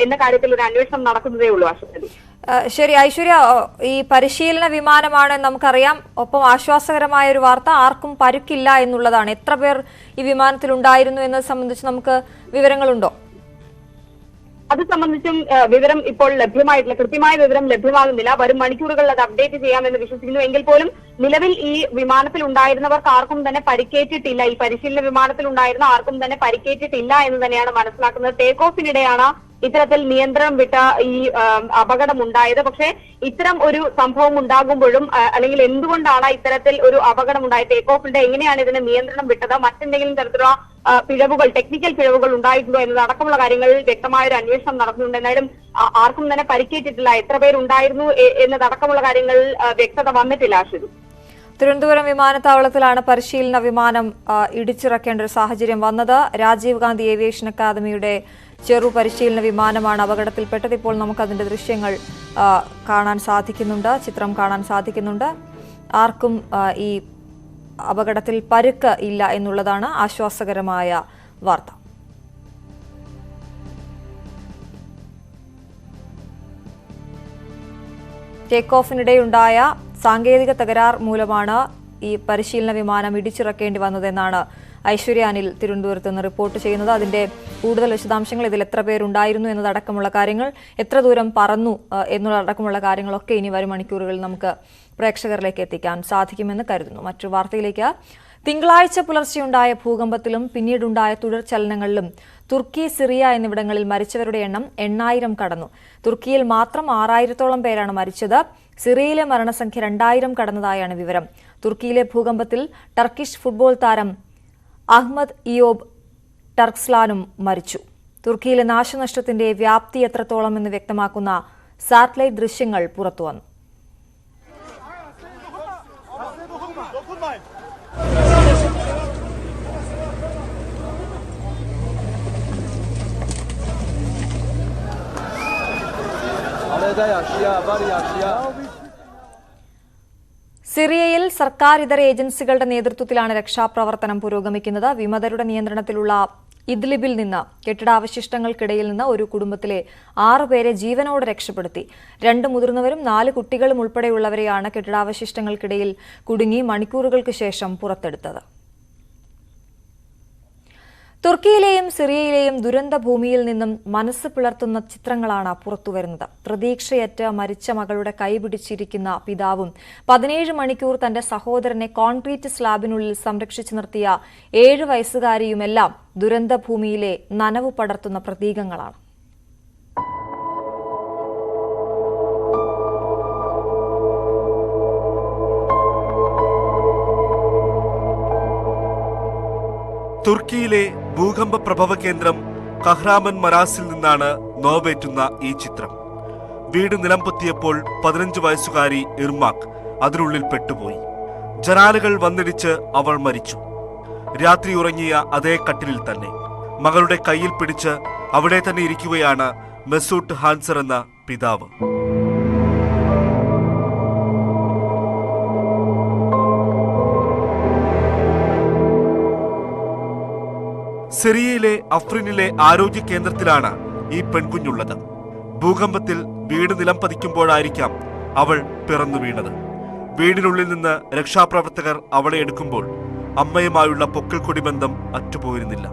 എന്ന കാര്യത്തിൽ ഒരു അന്വേഷണം നടക്കുന്നതേ ഉള്ളൂ. അശ്വതി, ശരി. ഐശ്വര്യ, ഈ പരിശീലന വിമാനമാണ് നമുക്കറിയാം. ഒപ്പം ആശ്വാസകരമായ ഒരു വാർത്ത, ആർക്കും പരുക്കില്ല എന്നുള്ളതാണ്. എത്ര പേർ ഈ വിമാനത്തിൽ ഉണ്ടായിരുന്നു എന്നത് സംബന്ധിച്ച് നമുക്ക് വിവരങ്ങളുണ്ടോ? അത് സംബന്ധിച്ചും വിവരം ഇപ്പോൾ ലഭ്യമായിട്ടില്ല. കൃത്യമായ വിവരം ലഭ്യമാകുന്നില്ല. വരും മണിക്കൂറുകളിൽ അത് അപ്ഡേറ്റ് ചെയ്യാമെന്ന് വിശ്വസിക്കുന്നു. എങ്കിൽ പോലും നിലവിൽ ഈ വിമാനത്തിൽ ഉണ്ടായിരുന്നവർക്ക് ആർക്കും തന്നെ പരിക്കേറ്റിട്ടില്ല. ഈ പരിശീലന വിമാനത്തിൽ ഉണ്ടായിരുന്ന ആർക്കും തന്നെ പരിക്കേറ്റിട്ടില്ല എന്ന് തന്നെയാണ് മനസ്സിലാക്കുന്നത്. ടേക്ക് ഓഫിനിടെയാണ് ഇത്തരത്തിൽ നിയന്ത്രണം വിട്ട ഈ അപകടം ഉണ്ടായത്. പക്ഷേ ഇത്തരം ഒരു സംഭവം ഉണ്ടാകുമ്പോഴും അല്ലെങ്കിൽ എന്തുകൊണ്ടാണ് ഇത്തരത്തിൽ ഒരു അപകടം ഉണ്ടായത്, ടേക്ക് ഓഫിന്റെ എങ്ങനെയാണ് ഇതിന് നിയന്ത്രണം വിട്ടത്, മറ്റെന്തെങ്കിലും തരത്തിലുള്ള പിഴവുകൾ, ടെക്നിക്കൽ പിഴവുകൾ ഉണ്ടായിട്ടുണ്ടോ എന്നതടക്കമുള്ള കാര്യങ്ങളിൽ വ്യക്തമായ ഒരു അന്വേഷണം നടക്കുന്നുണ്ട്. എന്നാലും ആർക്കും തന്നെ പരിക്കേറ്റിട്ടില്ല. എത്ര പേരുണ്ടായിരുന്നു എന്നതടക്കമുള്ള കാര്യങ്ങളിൽ വ്യക്തത വന്നിട്ടില്ല. അശ്വതി, തിരുവനന്തപുരം വിമാനത്താവളത്തിലാണ് പരിശീലന വിമാനം ഇടിച്ചിറക്കേണ്ട ഒരു സാഹചര്യം വന്നത്. രാജീവ് ഗാന്ധി ഏവിയേഷൻ അക്കാദമിയുടെ ചെറു പരിശീലന വിമാനമാണ് അപകടത്തിൽപ്പെട്ടത്. ഇപ്പോൾ നമുക്ക് അതിന്റെ ദൃശ്യങ്ങൾ കാണാൻ സാധിക്കുന്നുണ്ട്, ചിത്രം കാണാൻ സാധിക്കുന്നുണ്ട്. ആർക്കും ഈ അപകടത്തിൽ പരുക്ക് ഇല്ല എന്നുള്ളതാണ് ആശ്വാസകരമായ വാർത്ത. ടേക്ക് ഓഫിനിടെയുണ്ടായ സാങ്കേതിക തകരാർ മൂലമാണ് ഈ പരിശീലന വിമാനം ഇടിച്ചിറക്കേണ്ടി വന്നതെന്നാണ് ഐശ്വര്യ അനിൽ തിരുവനന്തപുരത്ത് നിന്ന് റിപ്പോർട്ട് ചെയ്യുന്നത്. അതിന്റെ കൂടുതൽ വിശദാംശങ്ങൾ, ഇതിൽ എത്ര പേരുണ്ടായിരുന്നു എന്നതടക്കമുള്ള കാര്യങ്ങൾ, എത്ര ദൂരം പറന്നു എന്നതടക്കമുള്ള കാര്യങ്ങളൊക്കെ ഇനി വരും മണിക്കൂറുകളിൽ നമുക്ക് പ്രേക്ഷകരിലേക്ക് എത്തിക്കാൻ സാധിക്കുമെന്ന് കരുതുന്നു. മറ്റൊരു വാർത്തയിലേക്ക്. തിങ്കളാഴ്ച പുലർച്ചെയുണ്ടായ ഭൂകമ്പത്തിലും പിന്നീടുണ്ടായ തുടർചലനങ്ങളിലും തുർക്കി, സിറിയ എന്നിവിടങ്ങളിൽ മരിച്ചവരുടെ എണ്ണം 8000 കടന്നു. തുർക്കിയിൽ മാത്രം 6000-ഓളം പേരാണ് മരിച്ചത്. സിറിയയിലെ മരണസംഖ്യ 2000 കടന്നതായാണ് വിവരം. തുർക്കിയിലെ ഭൂകമ്പത്തിൽ ടർക്കിഷ് ഫുട്ബോൾ താരം അഹ്മദ് ഇയോബ് ടർക്സ്ലാനും മരിച്ചു. തുർക്കിയിലെ നാശനഷ്ടത്തിന്റെ വ്യാപ്തി എത്രത്തോളം എന്ന് വ്യക്തമാക്കുന്ന സാറ്റലൈറ്റ് ദൃശ്യങ്ങൾ പുറത്തുവന്നു. സിറിയയിൽ സർക്കാർ ഇതര ഏജൻസികളുടെ നേതൃത്വത്തിലാണ് രക്ഷാപ്രവർത്തനം പുരോഗമിക്കുന്നത്. വിമതരുടെ നിയന്ത്രണത്തിലുള്ള ഇദ്ലിബിൽ നിന്ന് കെട്ടിടാവശിഷ്ടങ്ങൾക്കിടയിൽ നിന്ന് ഒരു കുടുംബത്തിലെ 6 പേരെ ജീവനോടെ രക്ഷപ്പെടുത്തി. 2 മുതിർന്നവരും 4 കുട്ടികളും ഉൾപ്പെടെയുള്ളവരെയാണ് കെട്ടിടാവശിഷ്ടങ്ങൾക്കിടയിൽ കുടുങ്ങി മണിക്കൂറുകൾക്ക് ശേഷം പുറത്തെടുത്തത്. തുർക്കിയിലെയും സിറിയയിലെയും ദുരന്ത ഭൂമിയിൽ നിന്നും മനസ്സ് പിളർത്തുന്ന ചിത്രങ്ങളാണ് പുറത്തുവരുന്നത്. പ്രതീക്ഷയറ്റ് മരിച്ച മകളുടെ കൈപിടിച്ചിരിക്കുന്ന പിതാവും 17 മണിക്കൂർ തന്റെ സഹോദരനെ കോൺക്രീറ്റ് സ്ലാബിനുള്ളിൽ സംരക്ഷിച്ചു നിർത്തിയ 7 വയസ്സുകാരിയുമെല്ലാം ദുരന്ത ഭൂമിയിലെ നനവ് പടർത്തുന്ന പ്രതീകങ്ങളാണ്. തുർക്കിയിലെ ഭൂകമ്പ പ്രഭവ കേന്ദ്രം കഹ്റാമൻ മറാസിൽ നിന്നാണ് നോവേറ്റുന്ന ഈ ചിത്രം. വീട് നിലംപൊത്തിയപ്പോൾ 15 വയസ്സുകാരി ഇർമാക് അതിനുള്ളിൽ പെട്ടുപോയി. ജനാലകൾ വന്നിടിച്ച് അവൾ മരിച്ചു. രാത്രി ഉറങ്ങിയ അതേ കട്ടിലിൽ തന്നെ മകളുടെ കയ്യിൽ പിടിച്ച് അവിടെ തന്നെ ഇരിക്കുകയാണ് മെസൂട്ട് ഹാൻസർ എന്ന പിതാവ്. സിറിയയിലെ അഫ്രിനിലെ ആരോഗ്യ കേന്ദ്രത്തിലാണ് ഈ പെൺകുഞ്ഞുള്ളത്. ഭൂകമ്പത്തിൽ വീട് നിലം പതിക്കുമ്പോഴായിരിക്കാം അവൾ പിറന്നു വീണത്. വീടിനുള്ളിൽ നിന്ന് രക്ഷാപ്രവർത്തകർ അവളെ എടുക്കുമ്പോൾ അമ്മയുമായുള്ള പൊക്കിൾക്കൊടി ബന്ധം അറ്റുപോയിരുന്നില്ല.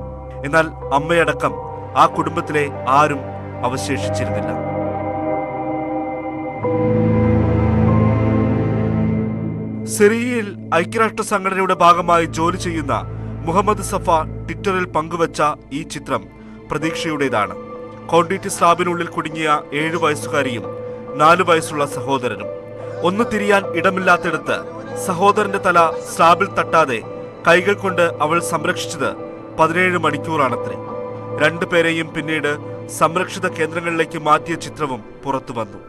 എന്നാൽ അമ്മയടക്കം ആ കുടുംബത്തിലെ ആരും അവശേഷിച്ചിരുന്നില്ല. സിറിയയിൽ ഐക്യരാഷ്ട്ര സംഘടനയുടെ ഭാഗമായി ജോലി ചെയ്യുന്ന മുഹമ്മദ് സഫ ട്വിറ്ററിൽ പങ്കുവച്ച ഈ ചിത്രം പ്രതീക്ഷയുടേതാണ്. കോൺക്രീറ്റ് സ്ലാബിനുള്ളിൽ കുടുങ്ങിയ 7 വയസ്സുകാരിയും 4 വയസ്സുള്ള സഹോദരനും. ഒന്ന് തിരിയാൻ ഇടമില്ലാത്തിടത്ത് സഹോദരന്റെ തല സ്ലാബിൽ തട്ടാതെ കൈകൾ കൊണ്ട് അവൾ സംരക്ഷിച്ചത് 17 മണിക്കൂറാണത്രേ. 2 പേരെയും പിന്നീട് സംരക്ഷിത കേന്ദ്രങ്ങളിലേക്ക് മാറ്റിയ ചിത്രവും പുറത്തു വന്നു.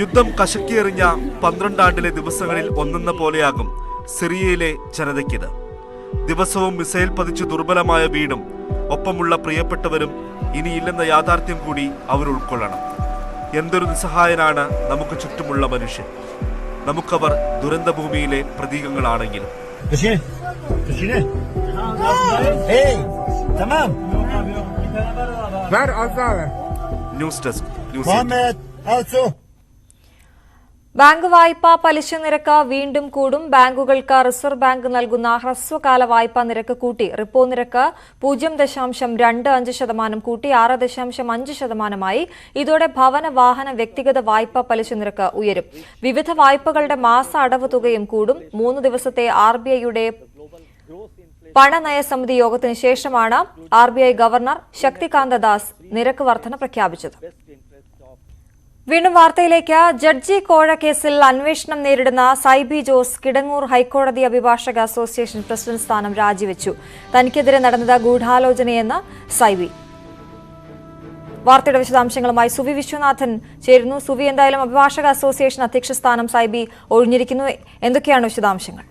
യുദ്ധം കശക്കിയെറിഞ്ഞ 12 ആണ്ടിലെ ദിവസങ്ങളിൽ ഒന്നെന്ന പോലെയാകും സിറിയയിലെ ജനതയ്ക്കിത്. ദിവസവും മിസൈൽ പതിച്ച് ദുർബലമായ വീടും ഒപ്പമുള്ള പ്രിയപ്പെട്ടവരും ഇനിയില്ലെന്ന യാഥാർത്ഥ്യം കൂടി അവർ ഉൾക്കൊള്ളണം. എന്തൊരു നിസ്സഹായനാണ് നമുക്ക് ചുറ്റുമുള്ള മനുഷ്യൻ. നമുക്കവർ ദുരന്തഭൂമിയിലെ പ്രതീകങ്ങളാണെങ്കിലും. News desk news. ബാങ്ക് വായ്പാ പലിശ നിരക്ക് വീണ്ടും കൂടും. ബാങ്കുകൾക്ക് റിസർവ് ബാങ്ക് നൽകുന്ന ഹ്രസ്വകാല വായ്പാ നിരക്ക് കൂട്ടി. റിപ്പോ നിരക്ക് 0.25% കൂട്ടി 6.5%. ഇതോടെ ഭവന, വാഹന, വ്യക്തിഗത വായ്പാ പലിശ നിരക്ക് ഉയരും. വിവിധ വായ്പകളുടെ മാസ അടവ് തുകയും കൂടും. 3 ദിവസത്തെ RBIയുടെ പണനയ സമിതി യോഗത്തിന് ശേഷമാണ് RBI ഗവർണർ ശക്തികാന്ത ദാസ് നിരക്ക് വർധന പ്രഖ്യാപിച്ചത്. വീണ്ടും വാർത്തയിലേക്ക്. ജഡ്ജി കോഴ കേസിൽ അന്വേഷണം നേരിടുന്ന സൈബി ജോസ് കിടങ്ങൂർ ഹൈക്കോടതി അഭിഭാഷക അസോസിയേഷൻ പ്രസിഡന്റ് സ്ഥാനം രാജിവെച്ചു. തനിക്കെതിരെ നടന്നത് ഗൂഢാലോചനയെന്ന് സൈബി. വാർത്തയുടെ വിശദാംശങ്ങളുമായി സുവി വിശ്വനാഥൻ ചേരുന്നു. സുവി, എന്തായാലും അഭിഭാഷക അസോസിയേഷൻ അധ്യക്ഷ സ്ഥാനം സൈബി ഒഴിഞ്ഞിരിക്കുന്നു. എന്തൊക്കെയാണ് വിശദാംശങ്ങൾ?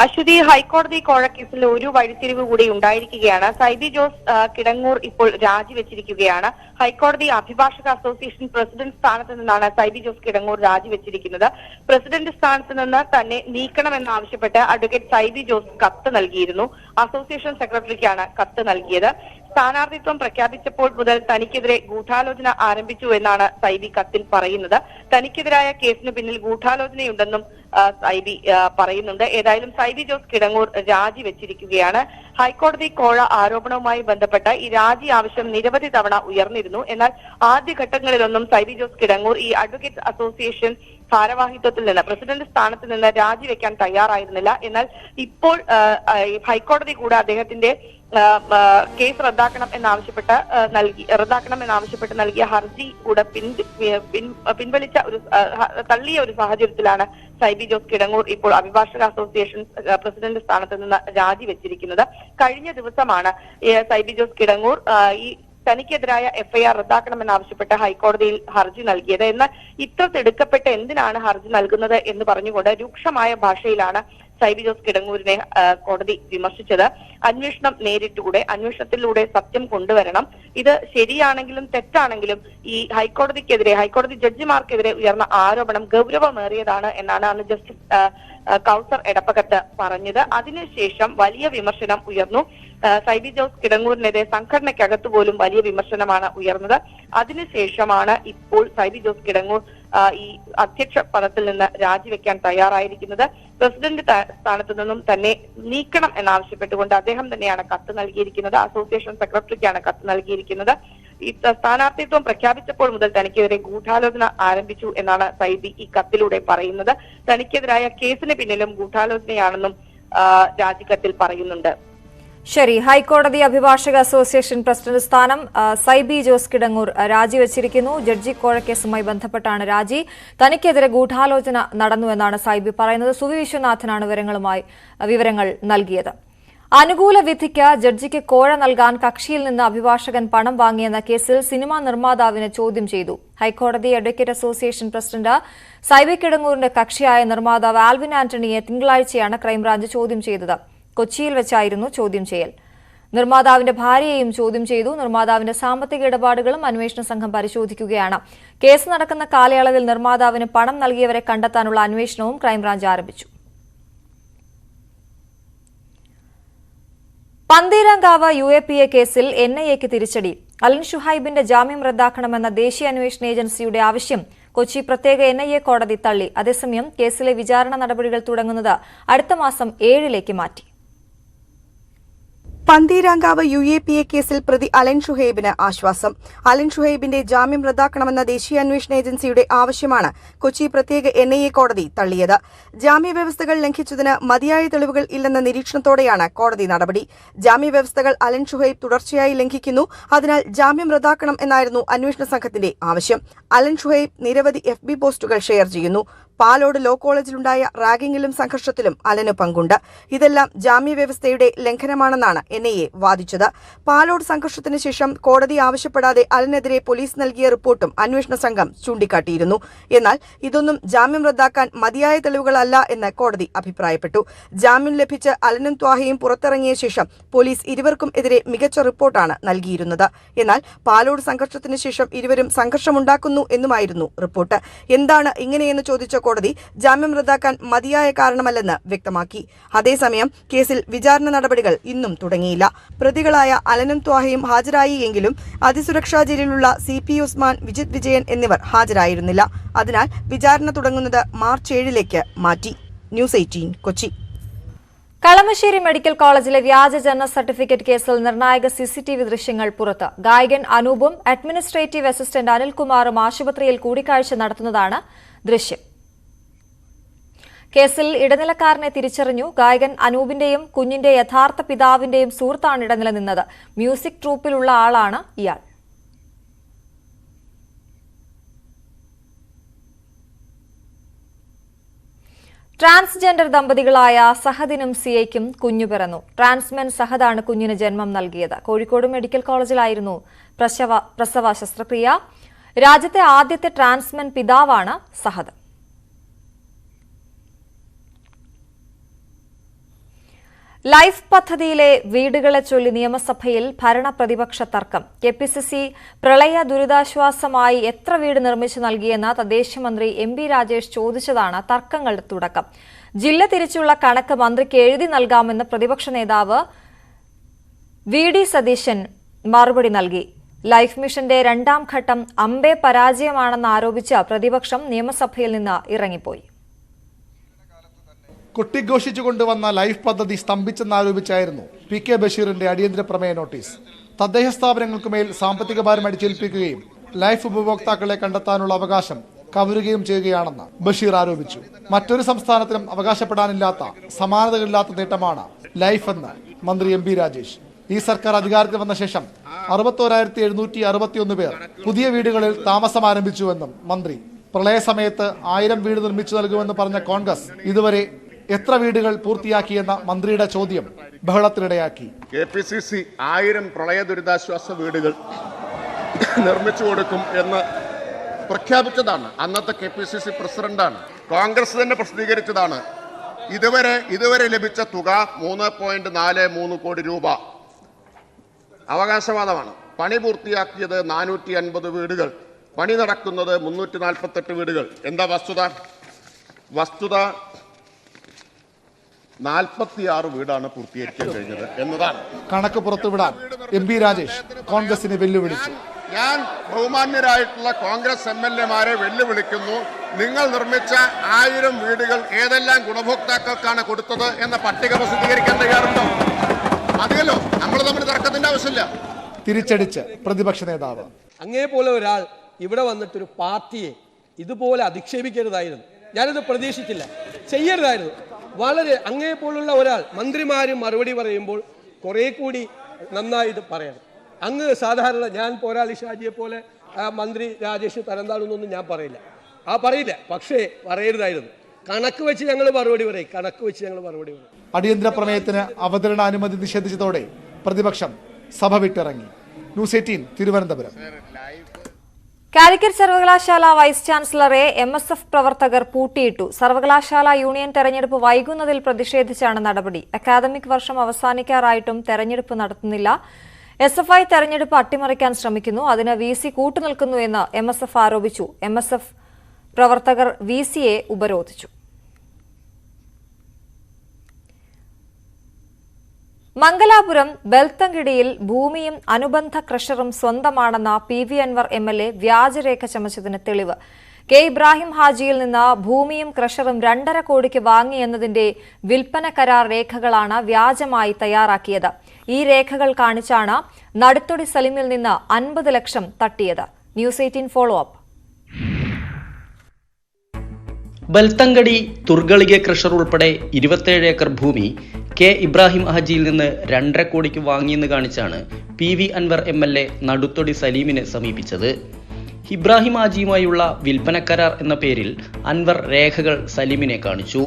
അശ്വതി, ഹൈക്കോടതി കോഴക്കേസിൽ ഒരു വഴിത്തിരിവ് കൂടി ഉണ്ടായിരിക്കുകയാണ്. സൈബി ജോസ് കിടങ്ങൂർ ഇപ്പോൾ രാജിവെച്ചിരിക്കുകയാണ്. ഹൈക്കോടതി അഭിഭാഷക അസോസിയേഷൻ പ്രസിഡന്റ് സ്ഥാനത്ത് നിന്നാണ് സൈബി ജോസ് കിടങ്ങൂർ രാജിവെച്ചിരിക്കുന്നത്. പ്രസിഡന്റ് സ്ഥാനത്ത് നിന്ന് തന്നെ നീക്കണമെന്നാവശ്യപ്പെട്ട് അഡ്വക്കേറ്റ് സൈബി ജോസ് കത്ത് നൽകിയിരുന്നു. അസോസിയേഷൻ സെക്രട്ടറിക്കാണ് കത്ത് നൽകിയത്. സ്ഥാനാർത്ഥിത്വം പ്രഖ്യാപിച്ചപ്പോൾ മുതൽ തനിക്കെതിരെ ഗൂഢാലോചന ആരംഭിച്ചു എന്നാണ് സൈബി കത്തിൽ പറയുന്നത്. തനിക്കെതിരായ കേസിന് പിന്നിൽ ഗൂഢാലോചനയുണ്ടെന്നും സൈബി പറയുന്നുണ്ട്. ഏതായാലും സൈബി ജോസ് കിടങ്ങൂർ രാജിവെച്ചിരിക്കുകയാണ്. ഹൈക്കോടതി കോഴ ആരോപണവുമായി ബന്ധപ്പെട്ട ഈ രാജി ആവശ്യം നിരവധി തവണ ഉയർന്നിരുന്നു. എന്നാൽ ആദ്യഘട്ടങ്ങളിലൊന്നും സൈബി ജോസ് കിടങ്ങൂർ ഈ അഡ്വക്കേറ്റ് അസോസിയേഷൻ ഭാരവാഹിത്വത്തിൽ നിന്ന്, പ്രസിഡന്റ് സ്ഥാനത്ത് നിന്ന് രാജിവെക്കാൻ തയ്യാറായിരുന്നില്ല. എന്നാൽ ഇപ്പോൾ ഹൈക്കോടതി കൂടെ അദ്ദേഹത്തിന്റെ കേസ് റദ്ദാക്കണം എന്നാവശ്യപ്പെട്ട് നൽകിയ ഹർജി കൂടെ പിൻവലിച്ച തള്ളിയ ഒരു സാഹചര്യത്തിലാണ് സൈബി ജോസ് കിടങ്ങൂർ ഇപ്പോൾ അഭിഭാഷക അസോസിയേഷൻ പ്രസിഡന്റ് സ്ഥാനത്ത് നിന്ന് രാജിവെച്ചിരിക്കുന്നത്. കഴിഞ്ഞ ദിവസമാണ് സൈബി ജോസ് കിടങ്ങൂർ ഈ തനിക്കെതിരായ FIR റദ്ദാക്കണമെന്നാവശ്യപ്പെട്ട് ഹൈക്കോടതിയിൽ ഹർജി നൽകിയത്. എന്നാൽ ഇത്ര തിടുക്കപ്പെട്ട് എന്തിനാണ് ഹർജി നൽകുന്നത് എന്ന് പറഞ്ഞുകൊണ്ട് രൂക്ഷമായ ഭാഷയിലാണ് സൈബി ജോസ് കിടങ്ങൂരിനെ കോടതി വിമർശിച്ചത്. അന്വേഷണം അന്വേഷണത്തിലൂടെ സത്യം കൊണ്ടുവരണം. ഇത് ശരിയാണെങ്കിലും തെറ്റാണെങ്കിലും ഈ ഹൈക്കോടതി ജഡ്ജിമാർക്കെതിരെ ഉയർന്ന ആരോപണം ഗൗരവമേറിയതാണ് എന്നാണ് അന്ന് ജസ്റ്റിസ് കൗസർ എടപ്പകത്ത് പറഞ്ഞത്. അതിനുശേഷം വലിയ വിമർശനം ഉയർന്നു. സൈബി ജോസ് കിടങ്ങൂരിനെതിരെ സംഘടനയ്ക്കകത്ത് പോലും വലിയ വിമർശനമാണ് ഉയർന്നത്. അതിനുശേഷമാണ് ഇപ്പോൾ സൈബി ജോസ് കിടങ്ങൂർ ഈ അധ്യക്ഷ പദത്തിൽ നിന്ന് രാജിവെക്കാൻ തയ്യാറായിരിക്കുന്നത്. പ്രസിഡന്റ് സ്ഥാനത്ത് നിന്നും തന്നെ നീക്കണം എന്നാവശ്യപ്പെട്ടുകൊണ്ട് അദ്ദേഹം തന്നെയാണ് കത്ത് നൽകിയിരിക്കുന്നത്. അസോസിയേഷൻ സെക്രട്ടറിക്കാണ് കത്ത് നൽകിയിരിക്കുന്നത്. ഈ സ്ഥാനാർത്ഥിത്വം പ്രഖ്യാപിച്ചപ്പോൾ മുതൽ തനിക്കെതിരെ ഗൂഢാലോചന ആരംഭിച്ചു എന്നാണ് സൈബി ഈ കത്തിലൂടെ പറയുന്നത്. തനിക്കെതിരായ കേസിന് പിന്നിലും ഗൂഢാലോചനയാണെന്നും രാജിക്കത്തിൽ പറയുന്നുണ്ട്. ശരി, ഹൈക്കോടതി അഭിഭാഷക അസോസിയേഷൻ പ്രസിഡന്റ് സ്ഥാനം സൈബി ജോസ് കിടങ്ങൂർ രാജിവെച്ചിരിക്കുന്നു. ജഡ്ജി കോഴക്കേസുമായി ബന്ധപ്പെട്ടാണ് രാജി. തനിക്കെതിരെ ഗൂഢാലോചന നടന്നുവെന്നാണ് സൈബി പറയുന്നത്. സുവി വിശ്വനാഥനാണ് വിവരങ്ങൾ നൽകിയത്. അനുകൂല വിധിക്ക് ജഡ്ജിക്ക് കോഴ നൽകാൻ കക്ഷിയിൽ നിന്ന് അഭിഭാഷകൻ പണം വാങ്ങിയെന്ന കേസിൽ സിനിമാ നിർമ്മാതാവിനെ ചോദ്യം ചെയ്തു. ഹൈക്കോടതി അഡ്വക്കേറ്റ് അസോസിയേഷൻ പ്രസിഡന്റ് സൈബി കിടങ്ങൂരിന്റെ കക്ഷിയായ നിർമ്മാതാവ് ആൽവിൻ ആന്റണിയെ തിങ്കളാഴ്ചയാണ് ക്രൈംബ്രാഞ്ച് ചോദ്യം ചെയ്തത്. കൊച്ചിയിൽ വെച്ചായിരുന്നു ചോദ്യം ചെയ്യൽ. നിർമ്മാതാവിന്റെ ഭാര്യയെയും ചോദ്യം ചെയ്തു. നിർമ്മാതാവിന്റെ സാമ്പത്തിക ഇടപാടുകളും അന്വേഷണ സംഘം പരിശോധിക്കുകയാണ്. കേസ് നടക്കുന്ന കാലയളവിൽ നിർമ്മാതാവിന് പണം നൽകിയവരെ കണ്ടെത്താനുള്ള അന്വേഷണവും ക്രൈംബ്രാഞ്ച് ആരംഭിച്ചു. പന്തീരാങ്കാവ് UAPA കേസിൽ NIAക്ക് തിരിച്ചടി. അലൻ ഷുഹൈബിന്റെ ജാമ്യം റദ്ദാക്കണമെന്ന ദേശീയ അന്വേഷണ ഏജൻസിയുടെ ആവശ്യം കൊച്ചി പ്രത്യേക NIA കോടതി തള്ളി. അതേസമയം കേസിലെ വിചാരണ നടപടികൾ തുടങ്ങുന്നത് അടുത്ത മാസം 7 മാറ്റി. പന്തീരാങ്കാവ് UAPA കേസിൽ പ്രതി അലൻ ഷുഹൈബിന് ആശ്വാസം. അലൻ ഷുഹൈബിന്റെ ജാമ്യം റദ്ദാക്കണമെന്ന ദേശീയ അന്വേഷണ ഏജൻസിയുടെ ആവശ്യമാണ് കൊച്ചി പ്രത്യേക NIA കോടതി തള്ളിയത്. ജാമ്യവ്യവസ്ഥകൾ ലംഘിച്ചതിന് മതിയായ തെളിവുകൾ ഇല്ലെന്ന നിരീക്ഷണത്തോടെയാണ് കോടതി നടപടി. ജാമ്യവ്യവസ്ഥകൾ അലൻ ഷുഹൈബ് തുടർച്ചയായി ലംഘിക്കുന്നു, അതിനാൽ ജാമ്യം റദ്ദാക്കണം എന്നായിരുന്നു അന്വേഷണ സംഘത്തിന്റെ ആവശ്യം. അലൻ ഷുഹൈബ് നിരവധി FB പോസ്റ്റുകൾ ഷെയർ ചെയ്യുന്നു. പാലോട് ലോ കോളേജിലുണ്ടായ റാഗിംഗിലും സംഘർഷത്തിലും അലന് പങ്കുണ്ട്. ഇതെല്ലാം ജാമ്യവ്യവസ്ഥയുടെ ലംഘനമാണെന്നാണ് NIA വാദിച്ചത്. പാലോട് സംഘർഷത്തിന് ശേഷം കോടതി ആവശ്യപ്പെടാതെ അലനെതിരെ പോലീസ് നൽകിയ റിപ്പോർട്ടും അന്വേഷണ സംഘം ചൂണ്ടിക്കാട്ടിയിരുന്നു. എന്നാൽ ഇതൊന്നും ജാമ്യം റദ്ദാക്കാൻ മതിയായ തെളിവുകളല്ല എന്ന് കോടതി അഭിപ്രായപ്പെട്ടു. ജാമ്യം ലഭിച്ച് അലനും ത്വാഹയും പുറത്തിറങ്ങിയ ശേഷം പോലീസ് ഇരുവർക്കും എതിരെ മികച്ച റിപ്പോർട്ടാണ് നൽകിയിരുന്നത്. എന്നാൽ പാലോട് സംഘർഷത്തിന് ശേഷം ഇരുവരും സംഘർഷമുണ്ടാക്കുന്നു എന്നുമായിരുന്നു റിപ്പോർട്ട്. എന്താണ് ഇങ്ങനെയെന്ന് ചോദിച്ച കോടതി ജാമ്യം റദ്ദാക്കാൻ മതിയായ കാരണമല്ലെന്ന് വ്യക്തമാക്കി. അതേസമയം കേസിൽ വിചാരണ നടപടികൾ ഇന്നും തുടങ്ങിയില്ല. പ്രതികളായ അലനും ത്വാഹയും ഹാജരായി എങ്കിലും അതിസുരക്ഷാ ജയിലിലുള്ള CP ഉസ്മാൻ, വിജിത് വിജയൻ എന്നിവർ ഹാജരായിരുന്നില്ല. അതിനാൽ വിചാരണ തുടങ്ങുന്നത് മാർച്ച് 7 മാറ്റി. ന്യൂസ് 18 കൊച്ചി. കളമശ്ശേരി മെഡിക്കൽ കോളേജിലെ വ്യാജ ജനന സർട്ടിഫിക്കറ്റ് കേസിൽ നിർണായക CCTV ദൃശ്യങ്ങൾ പുറത്ത്. ഗായകൻ അനൂപും അഡ്മിനിസ്ട്രേറ്റീവ് അസിസ്റ്റന്റ് അനിൽകുമാറും ആശുപത്രിയിൽ കൂടിക്കാഴ്ച നടത്തുന്നതാണ് ദൃശ്യം. കേസിൽ ഇടനിലക്കാരനെ തിരിച്ചറിഞ്ഞു. ഗായകൻ അനൂപിന്റെയും കുഞ്ഞിന്റെ യഥാർത്ഥ പിതാവിന്റെയും സുഹൃത്താണ് ഇടനില നിന്നത്. മ്യൂസിക് ട്രൂപ്പിലുള്ള ആളാണ് ഇയാൾ. ട്രാൻസ്ജെൻഡർ ദമ്പതികളായ സഹദിനും സിയയ്ക്കും കുഞ്ഞു പിറന്നു. ട്രാൻസ്മെൻ സഹദാണ് കുഞ്ഞിന് ജന്മം നൽകിയത്. കോഴിക്കോട് മെഡിക്കൽ കോളേജിലായിരുന്നു പ്രസവ ശസ്ത്രക്രിയ. രാജ്യത്തെ ആദ്യത്തെ ട്രാൻസ്മെൻ പിതാവാണ് സഹദ്. ലൈഫ് പദ്ധതിയിലെ വീടുകളെ ചൊല്ലി നിയമസഭയിൽ ഭരണ പ്രതിപക്ഷ തർക്കം. KPCC പ്രളയ ദുരിതാശ്വാസമായി എത്ര വീട് നിർമ്മിച്ചു നൽകിയെന്ന് തദ്ദേശ മന്ത്രി MB രാജേഷ് ചോദിച്ചതാണ് തർക്കങ്ങളുടെ തുടക്കം. ജില്ല തിരിച്ചുള്ള കണക്ക് മന്ത്രിക്ക് എഴുതി നൽകാമെന്ന് പ്രതിപക്ഷ നേതാവ് VD സതീശൻ മറുപടി നൽകി. ലൈഫ് മിഷന്റെ 2ാം ഘട്ടം അമ്പേ പരാജയമാണെന്ന് ആരോപിച്ച് പ്രതിപക്ഷം നിയമസഭയിൽ നിന്ന് ഇറങ്ങിപ്പോയി. കൊട്ടിഘോഷിച്ചു കൊണ്ടുവന്ന ലൈഫ് പദ്ധതി സ്തംഭിച്ചെന്നാരോപിച്ചായിരുന്നു PK ബഷീറിന്റെ അടിയന്തര പ്രമേയ നോട്ടീസ്. തദ്ദേശ സ്ഥാപനങ്ങൾക്കുമേൽ സാമ്പത്തിക ഭാരം അടിച്ചേൽപ്പിക്കുകയും ലൈഫ് ഉപഭോക്താക്കളെ കണ്ടെത്താനുള്ള അവകാശം കവരുകയും ചെയ്യുകയാണെന്ന് ബഷീർ ആരോപിച്ചു. മറ്റൊരു സംസ്ഥാനത്തിനും അവകാശപ്പെടാനില്ലാത്ത സമാനതകളില്ലാത്ത നേട്ടമാണ് ലൈഫ് എന്ന് മന്ത്രി MB രാജേഷ്. ഈ സർക്കാർ അധികാരത്തിൽ വന്ന ശേഷം 61,761 പേർ പുതിയ വീടുകളിൽ താമസം ആരംഭിച്ചുവെന്നും മന്ത്രി. പ്രളയ സമയത്ത് 1000 വീട് നിർമ്മിച്ചു നൽകുമെന്ന് പറഞ്ഞ കോൺഗ്രസ് ഇതുവരെ എത്ര വീടുകൾ പൂർത്തിയാക്കിയെന്ന മന്ത്രിയുടെ ചോദ്യം ബഹളത്തിനിടയാക്കി. KPCC 1000 പ്രളയ ദുരിതാശ്വാസ വീടുകൾ നിർമ്മിച്ചു കൊടുക്കും എന്ന് പ്രഖ്യാപിച്ചതാണ്. അന്നത്തെ KPCC പ്രസിഡന്റാണ്. കോൺഗ്രസ് തന്നെ പ്രസിദ്ധീകരിച്ചതാണ്. ഇതുവരെ ലഭിച്ച തുക 3.43 കോടി രൂപ. അവകാശവാദമാണ്. പണി പൂർത്തിയാക്കിയത് 450 വീടുകൾ, പണി നടക്കുന്നത് 348 വീടുകൾ. എന്താ വസ്തുത 46 വീടാണ് പൂർത്തീകരിക്കാൻ കഴിഞ്ഞത് എന്നതാണ്. കണക്ക് പുറത്തുവിടാൻ MB രാജേഷ് കോൺഗ്രസിനെ വെല്ലുവിളിച്ചു. ഞാൻ ബഹുമാന്യരായിട്ടുള്ള കോൺഗ്രസ് MLA-മാരെ വെല്ലുവിളിക്കുന്നു. നിങ്ങൾ നിർമ്മിച്ച 1000 വീടുകൾ ഏതെല്ലാം ഗുണഭോക്താക്കൾക്കാണ് കൊടുത്തത് എന്ന പട്ടിക പ്രസിദ്ധീകരിക്കാൻ തയ്യാറുണ്ടോ? മതിയല്ലോ, നമ്മൾ തമ്മിൽ തർക്കത്തിന്റെ ആവശ്യമില്ല. തിരിച്ചടിച്ച് പ്രതിപക്ഷ നേതാവ്. അങ്ങേപോലെ ഒരാൾ ഇവിടെ വന്നിട്ടൊരു പാർട്ടിയെ ഇതുപോലെ അധിക്ഷേപിക്കരുതായിരുന്നു. ഞാനിത് പ്രതീക്ഷിച്ചില്ല, ചെയ്യരുതായിരുന്നു. വളരെ അങ്ങേപോലുള്ള ഒരാൾ മന്ത്രിമാരും മറുപടി പറയുമ്പോൾ കുറെ കൂടി നന്നായിട്ട് പറയണം. അങ്ങ് സാധാരണ ഞാൻ പോരാളി ഷാജിയെ പോലെ മന്ത്രി രാജേഷ് തരംതാണെന്നൊന്നും ഞാൻ പറയില്ല, പക്ഷേ പറയരുതായിരുന്നു. കണക്ക് വെച്ച് ഞങ്ങൾ മറുപടി പറയും. അടിയന്തര പ്രമേയത്തിന് അവതരണാനുമതി നിഷേധിച്ചതോടെ പ്രതിപക്ഷം സഭ വിട്ടിറങ്ങി. ന്യൂസ് 18 തിരുവനന്തപുരം. കാലിക്കറ്റ് സർവകലാശാല വൈസ് ചാൻസലറെ MSF പ്രവർത്തകർ പൂട്ടിയിട്ടു. സർവകലാശാല യൂണിയൻ തെരഞ്ഞെടുപ്പ് വൈകുന്നതിൽ പ്രതിഷേധിച്ചാണ് നടപടി. അക്കാദമിക് വർഷം അവസാനിക്കാറായിട്ടും തെരഞ്ഞെടുപ്പ് നടത്തുന്നില്ല. SFI തെരഞ്ഞെടുപ്പ് അട്ടിമറിക്കാൻ ശ്രമിക്കുന്നു. അതിന് VC കൂട്ടുനിൽക്കുന്നു എന്ന് MSF ആരോപിച്ചു. MSF പ്രവർത്തകർ VCയെ ഉപരോധിച്ചു. മംഗലാപുരം ബെൽത്തങ്കിടിയിൽ ഭൂമിയും അനുബന്ധ ക്രഷറും സ്വന്തമാണെന്ന PV അൻവർ MLA വ്യാജരേഖ ചമച്ചതിന് തെളിവ്. K ഇബ്രാഹിം ഹാജിയിൽ നിന്ന് ഭൂമിയും ക്രഷറും 2.5 കോടിക്ക് വാങ്ങിയെന്നതിന്റെ വിൽപ്പന കരാർ രേഖകളാണ് വ്യാജമായി തയ്യാറാക്കിയത്. ഈ രേഖകൾ കാണിച്ചാണ് നടുത്തൊടി സലിമിൽ നിന്ന് 50 ലക്ഷം തട്ടിയത്. News 18 follow up. ബെൽത്തങ്കടി തുർഗളിക ക്രഷർ ഉൾപ്പെടെ 27 ഏക്കർ ഭൂമി K ഇബ്രാഹിം ഹാജിയിൽ നിന്ന് 2.5 കോടിക്ക് വാങ്ങിയെന്ന് കാണിച്ചാണ് PV അൻവർ MLA നടുത്തൊടി സലീമിനെ സമീപിച്ചത്. ഇബ്രാഹിം ഹാജിയുമായുള്ള വിൽപ്പന കരാർ എന്ന പേരിൽ അൻവർ രേഖകൾ സലീമിനെ കാണിച്ചു.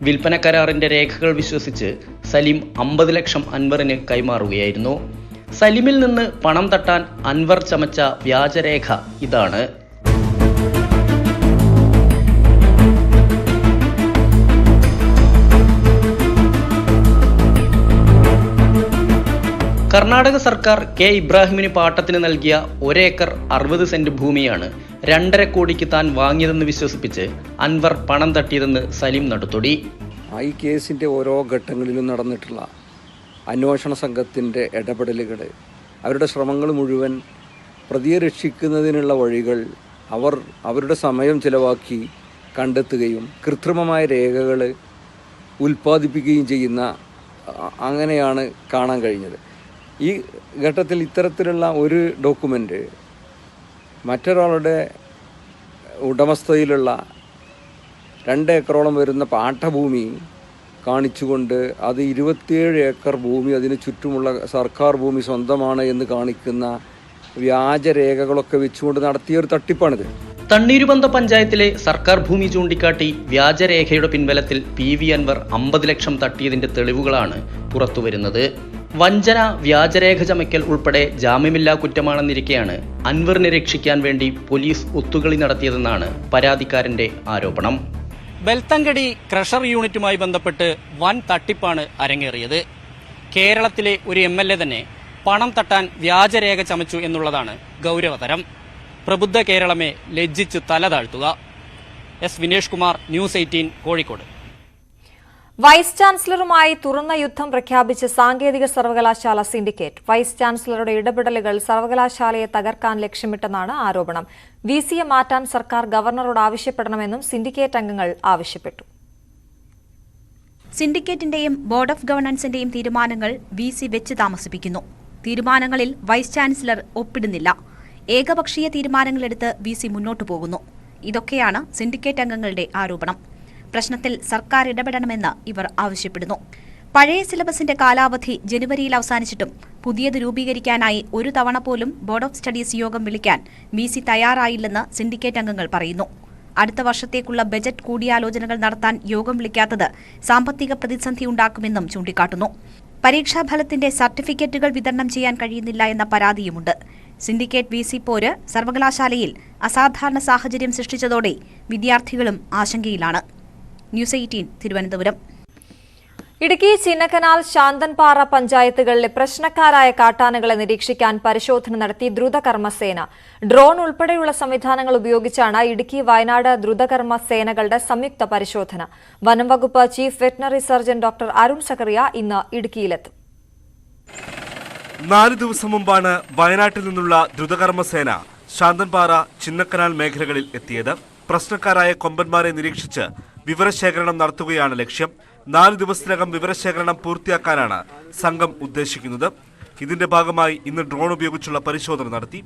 വിൽപ്പന കരാറിന്റെ രേഖകൾ വിശ്വസിച്ച് സലീം 50 ലക്ഷം അൻവറിന് കൈമാറുകയായിരുന്നു. സലീമിൽ നിന്ന് പണം തട്ടാൻ അൻവർ ചമച്ച വ്യാജരേഖ ഇതാണ്. കർണാടക സർക്കാർ K ഇബ്രാഹിമിന് പാട്ടത്തിന് നൽകിയ 1 ഏക്കർ 60 സെന്റ് ഭൂമിയാണ് 2.5 കോടിക്ക് താൻ വാങ്ങിയതെന്ന് വിശ്വസിപ്പിച്ച് അൻവർ പണം തട്ടിയതെന്ന് സലീം നടുത്തൊടി. ഈ കേസിൻ്റെ ഓരോ ഘട്ടങ്ങളിലും നടന്നിട്ടുള്ള അന്വേഷണ സംഘത്തിൻ്റെ ഇടപെടലുകൾ, അവരുടെ ശ്രമങ്ങൾ മുഴുവൻ പ്രതിയെ രക്ഷിക്കുന്നതിനുള്ള വഴികൾ അവരുടെ സമയം ചിലവാക്കി കണ്ടെത്തുകയും കൃത്രിമമായ രേഖകൾ ഉൽപ്പാദിപ്പിക്കുകയും ചെയ്യുന്ന അങ്ങനെയാണ് കാണാൻ കഴിഞ്ഞത്. ഈ ഘട്ടത്തിൽ ഇത്തരത്തിലുള്ള ഒരു ഡോക്യുമെൻ്റ് മറ്റൊരാളുടെ ഉടമസ്ഥതയിലുള്ള 2 ഏക്കറോളം വരുന്ന പാട്ടഭൂമി കാണിച്ചുകൊണ്ട് അത് 27 ഏക്കർ ഭൂമി അതിന് ചുറ്റുമുള്ള സർക്കാർ ഭൂമി സ്വന്തമാണ് എന്ന് കാണിക്കുന്ന വ്യാജരേഖകളൊക്കെ വെച്ചുകൊണ്ട് നടത്തിയൊരു തട്ടിപ്പാണിത്. തണ്ണീരുബന്ധ പഞ്ചായത്തിലെ സർക്കാർ ഭൂമി ചൂണ്ടിക്കാട്ടി വ്യാജരേഖയുടെ പിൻബലത്തിൽ PV അൻവർ 50 ലക്ഷം തട്ടിയതിന്റെ തെളിവുകളാണ് പുറത്തുവരുന്നത്. വഞ്ചന, വ്യാജരേഖ ചമയ്ക്കൽ ഉൾപ്പെടെ ജാമ്യമില്ലാ കുറ്റമാണെന്നിരിക്കെയാണ് അൻവറിനെ രക്ഷിക്കാൻ വേണ്ടി പോലീസ് ഒത്തുകളി നടത്തിയതെന്നാണ് പരാതിക്കാരന്റെ ആരോപണം. ബെൽത്തങ്കടി ക്രഷർ യൂണിറ്റുമായി ബന്ധപ്പെട്ട് വൻ തട്ടിപ്പാണ് അരങ്ങേറിയത്. കേരളത്തിലെ ഒരു MLA തന്നെ പണം തട്ടാൻ വ്യാജരേഖ ചമച്ചു എന്നുള്ളതാണ് ഗൗരവതരം. പ്രബുദ്ധ കേരളമേ ലജ്ജിച്ച് തല താഴ്ത്തുക. S Vinesh Kumar, news 18 Kozhikode. Vice ചാൻസലറുമായി തുറന്ന യുദ്ധം പ്രഖ്യാപിച്ച് സാങ്കേതിക സർവകലാശാല സിൻഡിക്കേറ്റ്. വൈസ് ചാൻസലറുടെ ഇടപെടലുകൾ സർവകലാശാലയെ തകർക്കാൻ ലക്ഷ്യമിട്ടെന്നാണ് ആരോപണം. VCയെ മാറ്റാൻ സർക്കാർ ഗവർണറോട് ആവശ്യപ്പെടണമെന്നും സിൻഡിക്കേറ്റ് അംഗങ്ങൾ ആവശ്യപ്പെട്ടു. സിൻഡിക്കേറ്റിന്റെയും ബോർഡ് ഓഫ് ഗവർണൻസിന്റെയും തീരുമാനങ്ങൾ VC വെച്ച് താമസിപ്പിക്കുന്നു. തീരുമാനങ്ങളിൽ വൈസ് ചാൻസലർ ഒപ്പിടുന്നില്ല. ഏകപക്ഷീയ തീരുമാനങ്ങളെടുത്ത് VC മുന്നോട്ടു പോകുന്നു. ഇതൊക്കെയാണ് സിൻഡിക്കേറ്റ് അംഗങ്ങളുടെ ആരോപണം. പ്രശ്നത്തിൽ സർക്കാർ ഇടപെടണമെന്ന് ഇവർ ആവശ്യപ്പെടുന്നു. പഴയ സിലബസിന്റെ കാലാവധി ജനുവരിയിൽ അവസാനിച്ചിട്ടും പുതിയത് രൂപീകരിക്കാനായി ഒരു തവണ പോലും ബോർഡ് ഓഫ് സ്റ്റഡീസ് യോഗം വിളിക്കാൻ VC തയ്യാറായില്ലെന്ന് സിൻഡിക്കേറ്റ് അംഗങ്ങൾ പറയുന്നു. അടുത്ത വർഷത്തേക്കുള്ള ബജറ്റ് കൂടിയാലോചനകൾ നടത്താൻ യോഗം വിളിക്കാത്തത് സാമ്പത്തിക പ്രതിസന്ധി ഉണ്ടാക്കുമെന്നും ചൂണ്ടിക്കാട്ടുന്നു. പരീക്ഷാഫലത്തിന്റെ സർട്ടിഫിക്കറ്റുകൾ വിതരണം ചെയ്യാൻ കഴിയുന്നില്ല എന്ന പരാതിയുമുണ്ട്. സിൻഡിക്കേറ്റ് VC പോര് സർവകലാശാലയിൽ അസാധാരണ സാഹചര്യം സൃഷ്ടിച്ചതോടെ വിദ്യാർത്ഥികളും ആശങ്കയിലാണ്. ന്യൂസ് 18 തിരുവനന്തപുരം. ഇടുക്കി ചിന്നക്കനാൽ ശാന്തൻപാറ പഞ്ചായത്തുകളിലെ പ്രശ്നക്കാരായ കാട്ടാനകളെ നിരീക്ഷിക്കാൻ പരിശോധന നടത്തി ദ്രുതകർമ്മസേന. ഡ്രോൺ ഉൾപ്പെടെയുള്ള സംവിധാനങ്ങൾ ഉപയോഗിച്ചാണ് ഇടുക്കി, വയനാട് ദ്രുതകർമ്മ സേനകളുടെ സംയുക്ത പരിശോധന. വനം വകുപ്പ് chief veterinary surgeon doctor Arun Zacharia ഇന്ന് ഇടുക്കിയിലെത്തും. 4 ദിവസം മുമ്പാണ് വയനാട്ടിൽ നിന്നുള്ള ദ്രുതകർമ്മസേന ശാന്തൻപാറ, ചിന്നക്കനാൽ മേഖലകളിൽ എത്തിയത്. പ്രശ്നക്കാരായ കൊമ്പന്മാരെ നിരീക്ഷിച്ച് വിവരശേഖരണം നടത്തുകയാണ് ലക്ഷ്യം. 4 ദിവസത്തിനകം വിവരശേഖരണം പൂർത്തിയാക്കാനാണ് സംഘം ഉദ്ദേശിക്കുന്നത്. ഇതിന്റെ ഭാഗമായി ഇന്ന് ഡ്രോൺ ഉപയോഗിച്ചുള്ള പരിശോധന നടത്തി.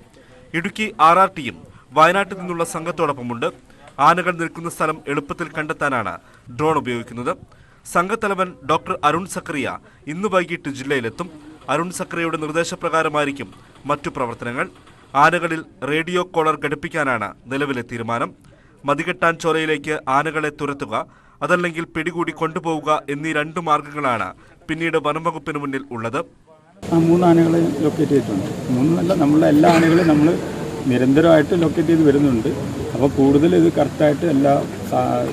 ഇടുക്കി RRTയും വയനാട്ടിൽ നിന്നുള്ള സംഘത്തോടൊപ്പമുണ്ട്. ആനകൾ നിൽക്കുന്ന സ്ഥലം എളുപ്പത്തിൽ കണ്ടെത്താനാണ് ഡ്രോൺ ഉപയോഗിക്കുന്നത്. സംഘത്തലവൻ ഡോക്ടർ അരുൺ സക്കറിയ ഇന്ന് വൈകിട്ട് ജില്ലയിലെത്തും. അരുൺ സക്കറിയയുടെ നിർദ്ദേശപ്രകാരമായിരിക്കും മറ്റു പ്രവർത്തനങ്ങൾ. ആനകളിൽ റേഡിയോ കോളർ ഘടിപ്പിക്കാനാണ് നിലവിലെ തീരുമാനം. മതികെട്ടാൻ ചോരയിലേക്ക് ആനകളെ തുരത്തുക, അതല്ലെങ്കിൽ പിടികൂടി കൊണ്ടുപോവുക എന്നീ 2 മാർഗങ്ങളാണ് പിന്നീട് വനംവകുപ്പിന് മുന്നിൽ ഉള്ളത്. 3 ആനകളെ ലൊക്കേറ്റ് ചെയ്തിട്ടുണ്ട്. 3 നമ്മളെ എല്ലാ ആനകളും നമ്മൾ നിരന്തരമായിട്ട് ലൊക്കേറ്റ് ചെയ്ത് വരുന്നുണ്ട്. അപ്പോൾ കൂടുതൽ ഇത് കറക്റ്റായിട്ട് എല്ലാ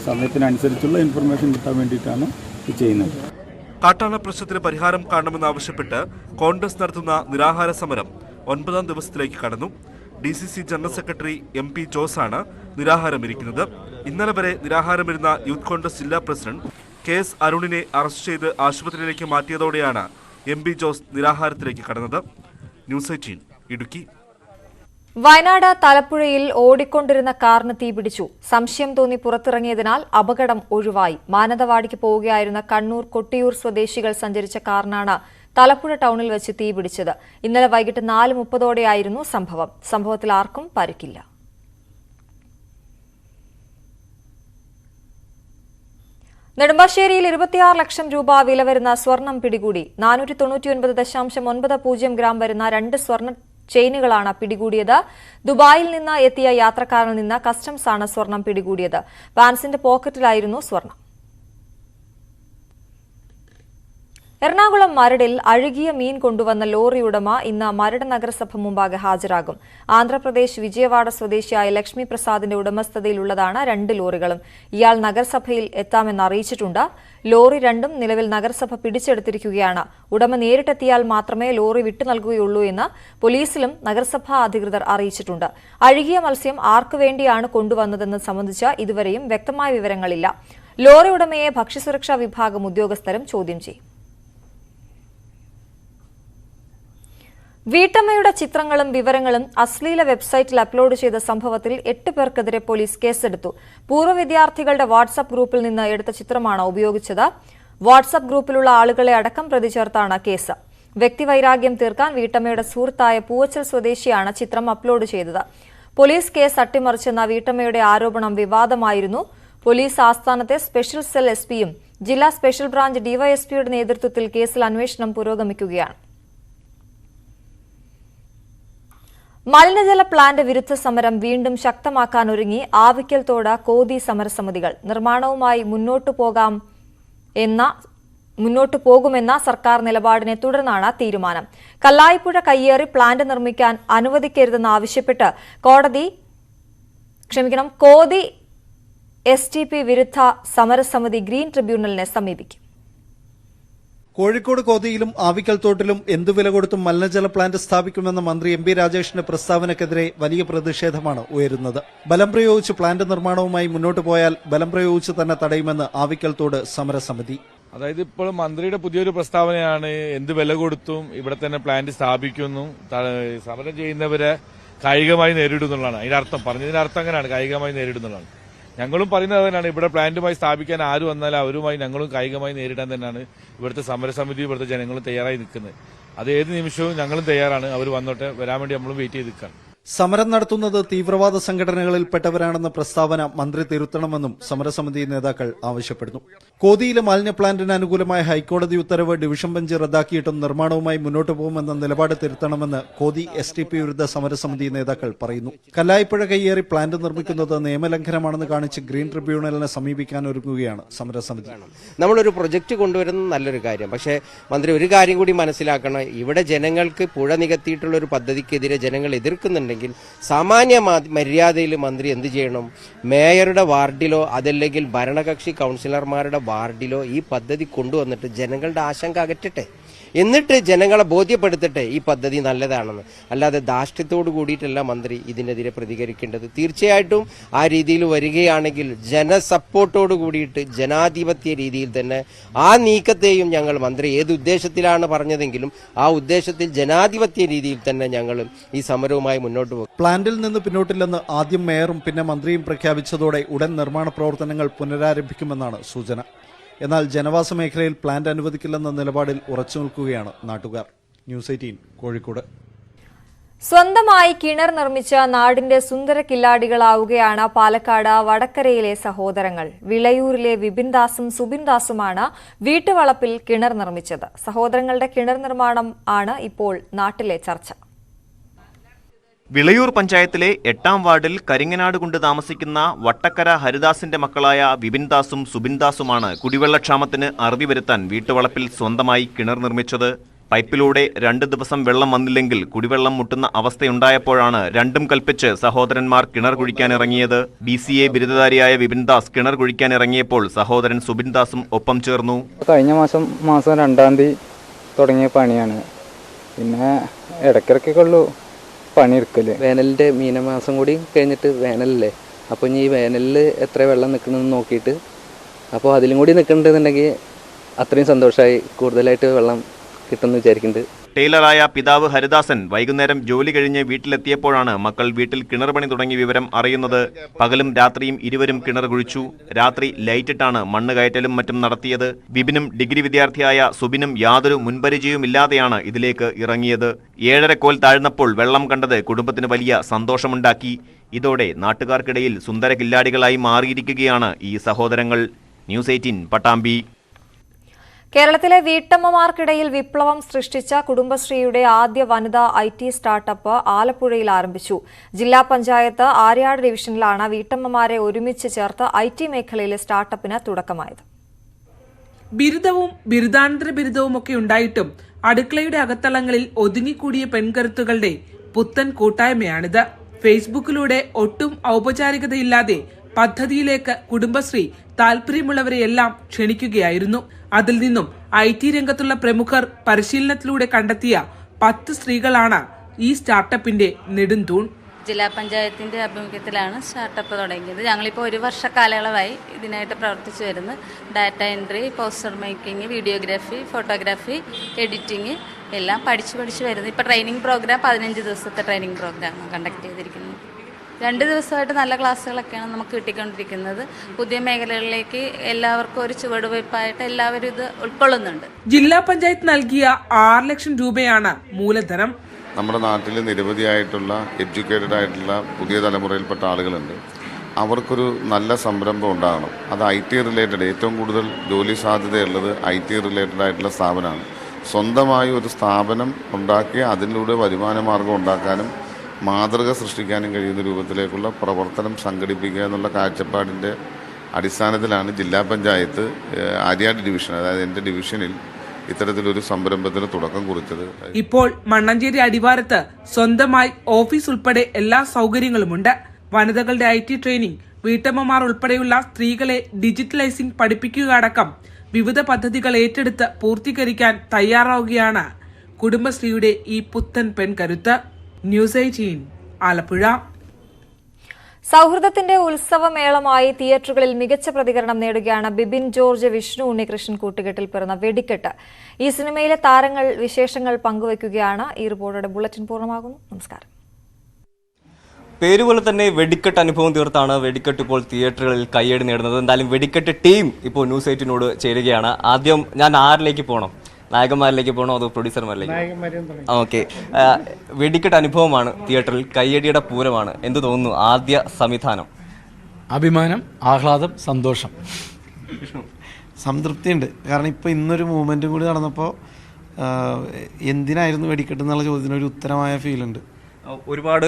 സമയത്തിനനുസരിച്ചുള്ള ഇൻഫർമേഷൻ കിട്ടാൻ വേണ്ടിയിട്ടാണ് ഇത് ചെയ്യുന്നത്. കാട്ടാന പ്രശ്നത്തിന് പരിഹാരം കാണണമെന്നാവശ്യപ്പെട്ട് കോൺഗ്രസ് നടത്തുന്ന നിരാഹാര സമരം 9ാം ദിവസത്തിലേക്ക് കടന്നു. DCC general secretary MP ജോസാണ് നിരാഹാരമിരിക്കുന്നത്. ഇന്നലെ വരെ നിരാഹാരമിരുന്ന യൂത്ത് കോൺഗ്രസ് ജില്ലാ പ്രസിഡന്റ് KS അരുണിനെ അറസ്റ്റ് ചെയ്ത് ആശുപത്രിയിലേക്ക് മാറ്റിയതോടെയാണ് MP ജോസ് നിരാഹാരത്തിലേക്ക് കടന്നത്. ന്യൂസ് 18 ഇടുക്കി. വയനാട് തലപ്പുഴയിൽ ഓടിക്കൊണ്ടിരുന്ന കാറിന് തീപിടിച്ചു. സംശയം തോന്നി പുറത്തിറങ്ങിയതിനാൽ അപകടം ഒഴിവായി. മാനന്തവാടിക്ക് പോവുകയായിരുന്ന കണ്ണൂർ കൊട്ടിയൂർ സ്വദേശികൾ സഞ്ചരിച്ച കാറിനാണ് തലപ്പുഴ ടൗണിൽ വെച്ച് തീപിടിച്ചത്. ഇന്നലെ വൈകിട്ട് 4:30ഓടെയായിരുന്നു സംഭവം. സംഭവത്തിൽ ആർക്കും പരിക്കില്ല. നെടുമ്പാശ്ശേരിയിൽ 26 ലക്ഷം രൂപ വില വരുന്ന സ്വർണം പിടികൂടി. 499.90 ഗ്രാം വരുന്ന 2 സ്വർണ്ണ ചെയിനുകളാണ് പിടികൂടിയത്. ദുബായിൽ നിന്ന് എത്തിയ യാത്രക്കാരിൽ നിന്ന് കസ്റ്റംസാണ് സ്വർണം പിടികൂടിയത്. പാൻസിന്റെ പോക്കറ്റിലായിരുന്നു സ്വർണം. എറണാകുളം മരടിൽ അഴുകിയ മീൻ കൊണ്ടുവന്ന ലോറി ഉടമ ഇന്ന് മരട് നഗരസഭ മുമ്പാകെ ഹാജരാകും. ആന്ധ്രാപ്രദേശ് വിജയവാഡ സ്വദേശിയായ ലക്ഷ്മി പ്രസാദിന്റെ ഉടമസ്ഥതയിലുള്ളതാണ് 2 ലോറികളും. ഇയാൾ നഗരസഭയിൽ എത്താമെന്ന് അറിയിച്ചിട്ടുണ്ട്. ലോറി 2ഉം നിലവിൽ നഗരസഭ പിടിച്ചെടുത്തിരിക്കുകയാണ്. ഉടമ നേരിട്ടെത്തിയാൽ മാത്രമേ ലോറി വിട്ടു നൽകുകയുള്ളൂ എന്ന് പോലീസിലും നഗരസഭാ അധികൃതർ അറിയിച്ചിട്ടുണ്ട്. അഴുകിയ മത്സ്യം ആർക്കുവേണ്ടിയാണ് കൊണ്ടുവന്നതെന്ന് സംബന്ധിച്ച് ഇതുവരെയും വ്യക്തമായ വിവരങ്ങളില്ല. ലോറി ഉടമയെ ഭക്ഷ്യസുരക്ഷാ വിഭാഗം ഉദ്യോഗസ്ഥരും ചോദ്യം ചെയ്യും. വീട്ടമ്മയുടെ ചിത്രങ്ങളും വിവരങ്ങളും അശ്ലീല വെബ്സൈറ്റിൽ അപ്ലോഡ് ചെയ്ത സംഭവത്തിൽ 8 പേർക്കെതിരെ പോലീസ് കേസെടുത്തു. പൂർവ്വ വിദ്യാർത്ഥികളുടെ വാട്സ്ആപ്പ് ഗ്രൂപ്പിൽ നിന്ന് എടുത്ത ചിത്രമാണ് ഉപയോഗിച്ചത്. വാട്സ്ആപ്പ് ഗ്രൂപ്പിലുള്ള ആളുകളെ അടക്കം പ്രതി ചേർത്താണ് കേസ്. വ്യക്തിവൈരാഗ്യം തീർക്കാൻ വീട്ടമ്മയുടെ സുഹൃത്തായ പൂവച്ചൽ സ്വദേശിയാണ് ചിത്രം അപ്ലോഡ് ചെയ്തത്. പോലീസ് കേസ് അട്ടിമറിച്ചെന്ന വീട്ടമ്മയുടെ ആരോപണം വിവാദമായിരുന്നു. പോലീസ് ആസ്ഥാനത്തെ സ്പെഷ്യൽ സെൽ എസ്പിയും ജില്ലാ സ്പെഷ്യൽ ബ്രാഞ്ച് ഡിവൈഎസ്പിയുടെ നേതൃത്വത്തിൽ കേസിൽ അന്വേഷണം പുരോഗമിക്കുകയാണ്. മലിനജല പ്ലാന്റ് വിരുദ്ധ സമരം വീണ്ടും ശക്തമാക്കാനൊരുങ്ങി ആവിക്കൽ തോട് കോതി സമരസമിതികൾ. നിർമ്മാണവുമായി മുന്നോട്ടു പോകുമെന്ന സർക്കാർ നിലപാടിനെ തുടർന്നാണ് തീരുമാനം. കല്ലായിപ്പുഴ കയ്യേറി പ്ലാന്റ് നിർമ്മിക്കാൻ അനുവദിക്കരുതെന്നാവശ്യപ്പെട്ട് കോതി STP വിരുദ്ധ സമരസമിതി ഗ്രീൻ ട്രിബ്യൂണലിനെ സമീപിക്കും. കോഴിക്കോട് കോതിയിലും ആവിക്കൽ തോട്ടിലും എന്തു വില കൊടുത്തും മലിനജല പ്ലാന്റ് സ്ഥാപിക്കുമെന്ന മന്ത്രി MP രാജേഷിന്റെ പ്രസ്താവനയ്ക്കെതിരെ വലിയ പ്രതിഷേധമാണ് ഉയരുന്നത്. ബലം പ്രയോഗിച്ച് പ്ലാന്റ് നിർമ്മാണവുമായി മുന്നോട്ട് പോയാൽ ബലം പ്രയോഗിച്ച് തന്നെ തടയുമെന്ന് ആവിക്കൽ തോട് സമരസമിതി. അതായത് ഇപ്പോൾ മന്ത്രിയുടെ പുതിയൊരു പ്രസ്താവനയാണ്, എന്ത് വില കൊടുത്തും ഇവിടെ തന്നെ പ്ലാന്റ് സ്ഥാപിക്കുന്നു, സമരം ചെയ്യുന്നവരെ കായികമായി നേരിടുന്നുള്ളതാണ് അതിന്റെ അർത്ഥം. പറഞ്ഞതിന്റെ അർത്ഥം അങ്ങനെയാണ്, കായികമായി നേരിടുന്നുള്ളതാണ്. ഞങ്ങളും പറയുന്നത് തന്നെയാണ്, ഇവിടെ പ്ലാന്റുമായി സ്ഥാപിക്കാൻ ആര് വന്നാലും അവരുമായി ഞങ്ങളും കായികമായി നേരിടാൻ തന്നെയാണ് ഇവിടുത്തെ സമരസമിതി, ഇവിടുത്തെ ജനങ്ങളും തയ്യാറായി നിൽക്കുന്നത്. അത് ഏത് നിമിഷവും ഞങ്ങളും തയ്യാറാണ്, അവർ വന്നോട്ടെ, വരാൻ വേണ്ടി നമ്മളും വെയിറ്റ് ചെയ്ത് നിൽക്കുകയാണ്. സമരം നടത്തുന്നത് തീവ്രവാദ സംഘടനകളിൽപ്പെട്ടവരാണെന്ന പ്രസ്താവന മന്ത്രി തിരുത്തണമെന്നും സമരസമിതി നേതാക്കൾ ആവശ്യപ്പെടുന്നു. കോതിയിലെ മാലിന്യ പ്ലാന്റിന് അനുകൂലമായ ഹൈക്കോടതി ഉത്തരവ് ഡിവിഷൻ ബെഞ്ച് റദ്ദാക്കിയിട്ടും നിർമ്മാണവുമായി മുന്നോട്ട് പോകുമെന്ന നിലപാട് തിരുത്തണമെന്ന് കോതി STP വിരുദ്ധ സമരസമിതി നേതാക്കൾ പറയുന്നു. കല്ലായിപ്പുഴ കയ്യേറി പ്ലാന്റ് നിർമ്മിക്കുന്നത് നിയമലംഘനമാണെന്ന് കാണിച്ച് ഗ്രീൻ ട്രിബ്യൂണലിനെ സമീപിക്കാൻ ഒരുങ്ങുകയാണ് സമരസമിതി. നമ്മളൊരു പ്രൊജക്ട് കൊണ്ടുവരുന്നത് നല്ലൊരു കാര്യം, പക്ഷേ മന്ത്രി ഒരു കാര്യം കൂടി മനസ്സിലാക്കണം. ഇവിടെ ജനങ്ങൾക്ക് പുഴ നികത്തിയിട്ടുള്ള ഒരു പദ്ധതിക്കെതിരെ ജനങ്ങൾ എതിർക്കുന്നുണ്ടെങ്കിൽ സാമാന്യ മര്യാദയിൽ മന്ത്രി എന്ത് ചെയ്യണം? മേയറുടെ വാർഡിലോ അതല്ലെങ്കിൽ ഭരണകക്ഷി കൗൺസിലർമാരുടെ വാർഡിലോ ഈ പദ്ധതി കൊണ്ടുവന്നിട്ട് ജനങ്ങളുടെ ആശങ്ക അകറ്റട്ടെ, എന്നിട്ട് ജനങ്ങളെ ബോധ്യപ്പെടുത്തട്ടെ ഈ പദ്ധതി നല്ലതാണെന്ന്. അല്ലാതെ ധാർഷ്ട്യത്തോട് കൂടിയിട്ടല്ല മന്ത്രി ഇതിനെതിരെ പ്രതികരിക്കേണ്ടത്. തീർച്ചയായിട്ടും ആ രീതിയിൽ വരികയാണെങ്കിൽ ജനസപ്പോർട്ടോട് കൂടിയിട്ട് ജനാധിപത്യ രീതിയിൽ തന്നെ ആ നീക്കത്തെയും ഞങ്ങൾ, മന്ത്രി ഏത് ഉദ്ദേശത്തിലാണ് പറഞ്ഞതെങ്കിലും ആ ഉദ്ദേശത്തിൽ ജനാധിപത്യ രീതിയിൽ തന്നെ ഞങ്ങൾ ഈ സമരവുമായി മുന്നോട്ട് പോകും. പ്ലാന്റിൽ നിന്ന് പിന്നോട്ടില്ലെന്ന് ആദ്യം മേയറും പിന്നെ മന്ത്രിയും പ്രഖ്യാപിച്ചതോടെ ഉടൻ നിർമ്മാണ പ്രവർത്തനങ്ങൾ പുനരാരംഭിക്കുമെന്നാണ് സൂചന. എന്നാൽ ജനവാസ മേഖലയിൽ പ്ലാന്റ് അനുവദിക്കില്ലെന്ന നിലപാടിൽ ഉറച്ചു നിൽക്കുകയാണ് നാട്ടുകാർ. ന്യൂസ് 18 കോഴിക്കോട്. സ്വന്തമായി കിണർ നിർമ്മിച്ച നാടിന്റെ സുന്ദര കില്ലാടികളാവുകയാണ് പാലക്കാട് വടക്കരയിലെ സഹോദരങ്ങൾ. വിളയൂരിലെ വിപിൻദാസും സുബിൻദാസുമാണ് വീട്ടുവളപ്പിൽ കിണർ നിർമ്മിച്ചത്. സഹോദരങ്ങളുടെ കിണർ നിർമ്മാണം ആണ് ഇപ്പോൾ നാട്ടിലെ ചർച്ച. വിളയൂർ പഞ്ചായത്തിലെ 8ാം വാർഡിൽ കരിങ്ങനാട് കൊണ്ട് താമസിക്കുന്ന വട്ടക്കര ഹരിദാസിന്റെ മക്കളായ വിപിൻദാസും സുബിൻദാസുമാണ് കുടിവെള്ളക്ഷാമത്തിന് അറുതി വരുത്താൻ വീട്ടുവളപ്പിൽ സ്വന്തമായി കിണർ നിർമ്മിച്ചത്. പൈപ്പിലൂടെ 2 ദിവസം വെള്ളം വന്നില്ലെങ്കിൽ കുടിവെള്ളം മുട്ടുന്ന അവസ്ഥയുണ്ടായപ്പോഴാണ് രണ്ടും കൽപ്പിച്ച് സഹോദരന്മാർ കിണർ കുഴിക്കാനിറങ്ങിയത്. BCA ബിരുദധാരിയായ വിപിൻദാസ് കിണർ കുഴിക്കാനിറങ്ങിയപ്പോൾ സഹോദരൻ സുബിൻദാസും ഒപ്പം ചേർന്നു. കഴിഞ്ഞ മാസം 2-ാം തീയതി തുടങ്ങിയ പണിയാണ്. പിന്നെ ഇടയ്ക്കിടയ്ക്കൊക്കെ ഉള്ളൂ പണിയെടുക്കല്. വേനലിൻ്റെ മീനമാസം കൂടി കഴിഞ്ഞിട്ട് വേനലല്ലേ, അപ്പോൾ ഇനി ഈ വേനലിൽ എത്ര വെള്ളം നിൽക്കണമെന്ന് നോക്കിയിട്ട് അപ്പോൾ അതിലും കൂടി നിൽക്കുന്നുണ്ടെന്നുണ്ടെങ്കിൽ അത്രയും സന്തോഷമായി, കൂടുതലായിട്ട് വെള്ളം കിട്ടുമെന്ന് വിചാരിക്കുന്നുണ്ട്. ടൈലറായ പിതാവ് ഹരിദാസൻ വൈകുന്നേരം ജോലി കഴിഞ്ഞ് വീട്ടിലെത്തിയപ്പോഴാണ് മക്കൾ വീട്ടിൽ കിണർ പണി തുടങ്ങിയ വിവരം അറിയുന്നത്. പകലും രാത്രിയും ഇരുവരും കിണർ കുഴിച്ചു. രാത്രി ലൈറ്റിട്ടാണ് മണ്ണ് കയറ്റലും മറ്റും നടത്തിയത്. വിപിനും ഡിഗ്രി വിദ്യാർത്ഥിയായ സുബിനും യാതൊരു മുൻപരിചയവുമില്ലാതെയാണ് ഇതിലേക്ക് ഇറങ്ങിയത്. 7.5 കോൽ താഴ്ന്നപ്പോൾ വെള്ളം കണ്ടത് കുടുംബത്തിന് വലിയ സന്തോഷമുണ്ടാക്കി. ഇതോടെ നാട്ടുകാർക്കിടയിൽ സുന്ദര കില്ലാടികളായി മാറിയിരിക്കുകയാണ് ഈ സഹോദരങ്ങൾ. ന്യൂസ് 18 പട്ടാമ്പി. കേരളത്തിലെ വീട്ടമ്മമാർക്കിടയിൽ വിപ്ലവം സൃഷ്ടിച്ച കുടുംബശ്രീയുടെ ആദ്യ വനിതാ IT സ്റ്റാർട്ടപ്പ് ആലപ്പുഴയിൽ ആരംഭിച്ചു. ജില്ലാ പഞ്ചായത്ത് ആര്യാട് ഡിവിഷനിലാണ് വീട്ടമ്മമാരെ ഒരുമിച്ച് ചേർത്ത് IT മേഖലയിലെ സ്റ്റാർട്ടപ്പിന് തുടക്കമായത്. ബിരുദവും ബിരുദാനന്തര ബിരുദവുമൊക്കെ ഉണ്ടായിട്ടും അടുക്കളയുടെ അകത്തളങ്ങളിൽ ഒതുങ്ങിക്കൂടിയ പെൺകരുത്തുകളുടെ പുത്തൻ കൂട്ടായ്മയാണിത്. ഫേസ്ബുക്കിലൂടെ ഒട്ടും ഔപചാരികതയില്ലാതെ പദ്ധതിയിലേക്ക് കുടുംബശ്രീ താൽപര്യമുള്ളവരെയെല്ലാം ക്ഷണിക്കുകയായിരുന്നു. അതിൽ നിന്നും IT രംഗത്തുള്ള പ്രമുഖർ പരിശീലനത്തിലൂടെ കണ്ടെത്തിയ 10 സ്ത്രീകളാണ് ഈ സ്റ്റാർട്ടപ്പിന്റെ നെടുന്തൂൺ. ജില്ലാ പഞ്ചായത്തിന്റെ ആഭിമുഖ്യത്തിലാണ് സ്റ്റാർട്ടപ്പ് തുടങ്ങിയത്. ഞങ്ങളിപ്പോൾ 1 വർഷ കാലയളവായി ഇതിനായിട്ട് പ്രവർത്തിച്ചു വരുന്നു. Data entry, poster making, videography, photography, editing എല്ലാം പഠിച്ചു വരുന്നു. ഇപ്പോൾ ട്രെയിനിങ് പ്രോഗ്രാം 15 ദിവസത്തെ ട്രെയിനിങ് പ്രോഗ്രാം കണ്ടക്ട് ചെയ്തിരിക്കുന്നു. 2 ദിവസമായിട്ട് നല്ല ക്ലാസ്സുകളൊക്കെയാണ് നമുക്ക് കിട്ടിക്കൊണ്ടിരിക്കുന്നത്. പുതിയ മേഖലകളിലേക്ക് എല്ലാവർക്കും ഒരു ചുവടുവയ്പായിട്ട് എല്ലാവരും ഇത് ഉൾക്കൊള്ളുന്നുണ്ട്. ജില്ലാ പഞ്ചായത്ത് നൽകിയ 6 ലക്ഷം രൂപയാണ് മൂലധനം. നമ്മുടെ നാട്ടിൽ നിരവധിയായിട്ടുള്ള എഡ്യൂക്കേറ്റഡ് ആയിട്ടുള്ള പുതിയ തലമുറയിൽപ്പെട്ട ആളുകളുണ്ട്. അവർക്കൊരു നല്ല സംരംഭം ഉണ്ടാകണം. അത് IT റിലേറ്റഡ്, ഏറ്റവും കൂടുതൽ ജോലി സാധ്യതയുള്ളത് IT റിലേറ്റഡ് ആയിട്ടുള്ള സ്ഥാപനമാണ്. സ്വന്തമായി ഒരു സ്ഥാപനം ഉണ്ടാക്കി അതിലൂടെ വരുമാന മാർഗം ഉണ്ടാക്കാനും മാതൃക സൃഷ്ടിക്കാനും കഴിയുന്ന രൂപത്തിലേക്കുള്ള പ്രവർത്തനം സംഘടിപ്പിക്കുക എന്നുള്ള കാഴ്ചപ്പാടിൻ്റെ അടിസ്ഥാനത്തിലാണ് ജില്ലാ പഞ്ചായത്ത് ആര്യാട് ഡിവിഷൻ, അതായത് എൻ്റെ ഡിവിഷനിൽ ഇത്തരത്തിലൊരു സംരംഭത്തിന് തുടക്കം കുറിച്ചത്. ഇപ്പോൾ മണ്ണഞ്ചേരി അടിവാരത്ത് സ്വന്തമായി ഓഫീസ് ഉൾപ്പെടെ എല്ലാ സൗകര്യങ്ങളുമുണ്ട്. വനിതകളുടെ IT ട്രെയിനിങ്, വീട്ടമ്മമാർ ഉൾപ്പെടെയുള്ള സ്ത്രീകളെ ഡിജിറ്റലൈസിംഗ് പഠിപ്പിക്കുക അടക്കം വിവിധ പദ്ധതികൾ ഏറ്റെടുത്ത് പൂർത്തീകരിക്കാൻ തയ്യാറാവുകയാണ് കുടുംബശ്രീയുടെ ഈ പുത്തൻ പെൺകരുത്ത്. ന്യൂസ് 18 ആലപ്പുഴ. സൗഹൃദത്തിന്റെ ഉത്സവമേളമായി തിയേറ്ററുകളിൽ മികച്ച പ്രതികരണം നേടുകയാണ് ബിബിൻ ജോർജ്, വിഷ്ണു ഉണ്ണികൃഷ്ണൻ കൂട്ടുകെട്ടിൽ പിറന്ന വെടിക്കെട്ട്. ഈ സിനിമയിലെ താരങ്ങൾ വിശേഷങ്ങൾ പങ്കുവയ്ക്കുകയാണ്. ഈ റിപ്പോർട്ടറുടെ ബുള്ളറ്റിൻ പൂർണ്ണമാകുന്നു. നമസ്കാരം. പേരുപോലെ തന്നെ വെടിക്കെട്ട് അനുഭവം തീർത്താണ് വെടിക്കെട്ട് ഇപ്പോൾ തിയേറ്ററുകളിൽ കയ്യടി നേടുന്നത്. എന്തായാലും വെടിക്കെട്ട് ടീം ഇപ്പോൾ ന്യൂസ് 18നോട് ചേരുകയാണ്. ആദ്യം ഞാൻ ആരിലേക്ക് പോകണം? നായകന്മാരിലേക്ക് പോകണോ അതോ പ്രൊഡ്യൂസർമാരിലേക്ക്? ഓക്കെ, വെടിക്കെട്ട് അനുഭവമാണ്, തിയേറ്ററിൽ കയ്യടിയുടെ പൂരമാണ്. എന്ത് തോന്നുന്നു ആദ്യ സംവിധാനം? അഭിമാനം, ആഹ്ലാദം, സന്തോഷം, സംതൃപ്തിയുണ്ട്. കാരണം ഇപ്പോൾ ഇന്നൊരു മൂവ്മെൻറ്റും കൂടി നടന്നപ്പോൾ എന്തിനായിരുന്നു വെടിക്കെട്ട് എന്നുള്ള ചോദ്യത്തിനൊരു ഉത്തരമായ ഫീലുണ്ട്. ഒരുപാട്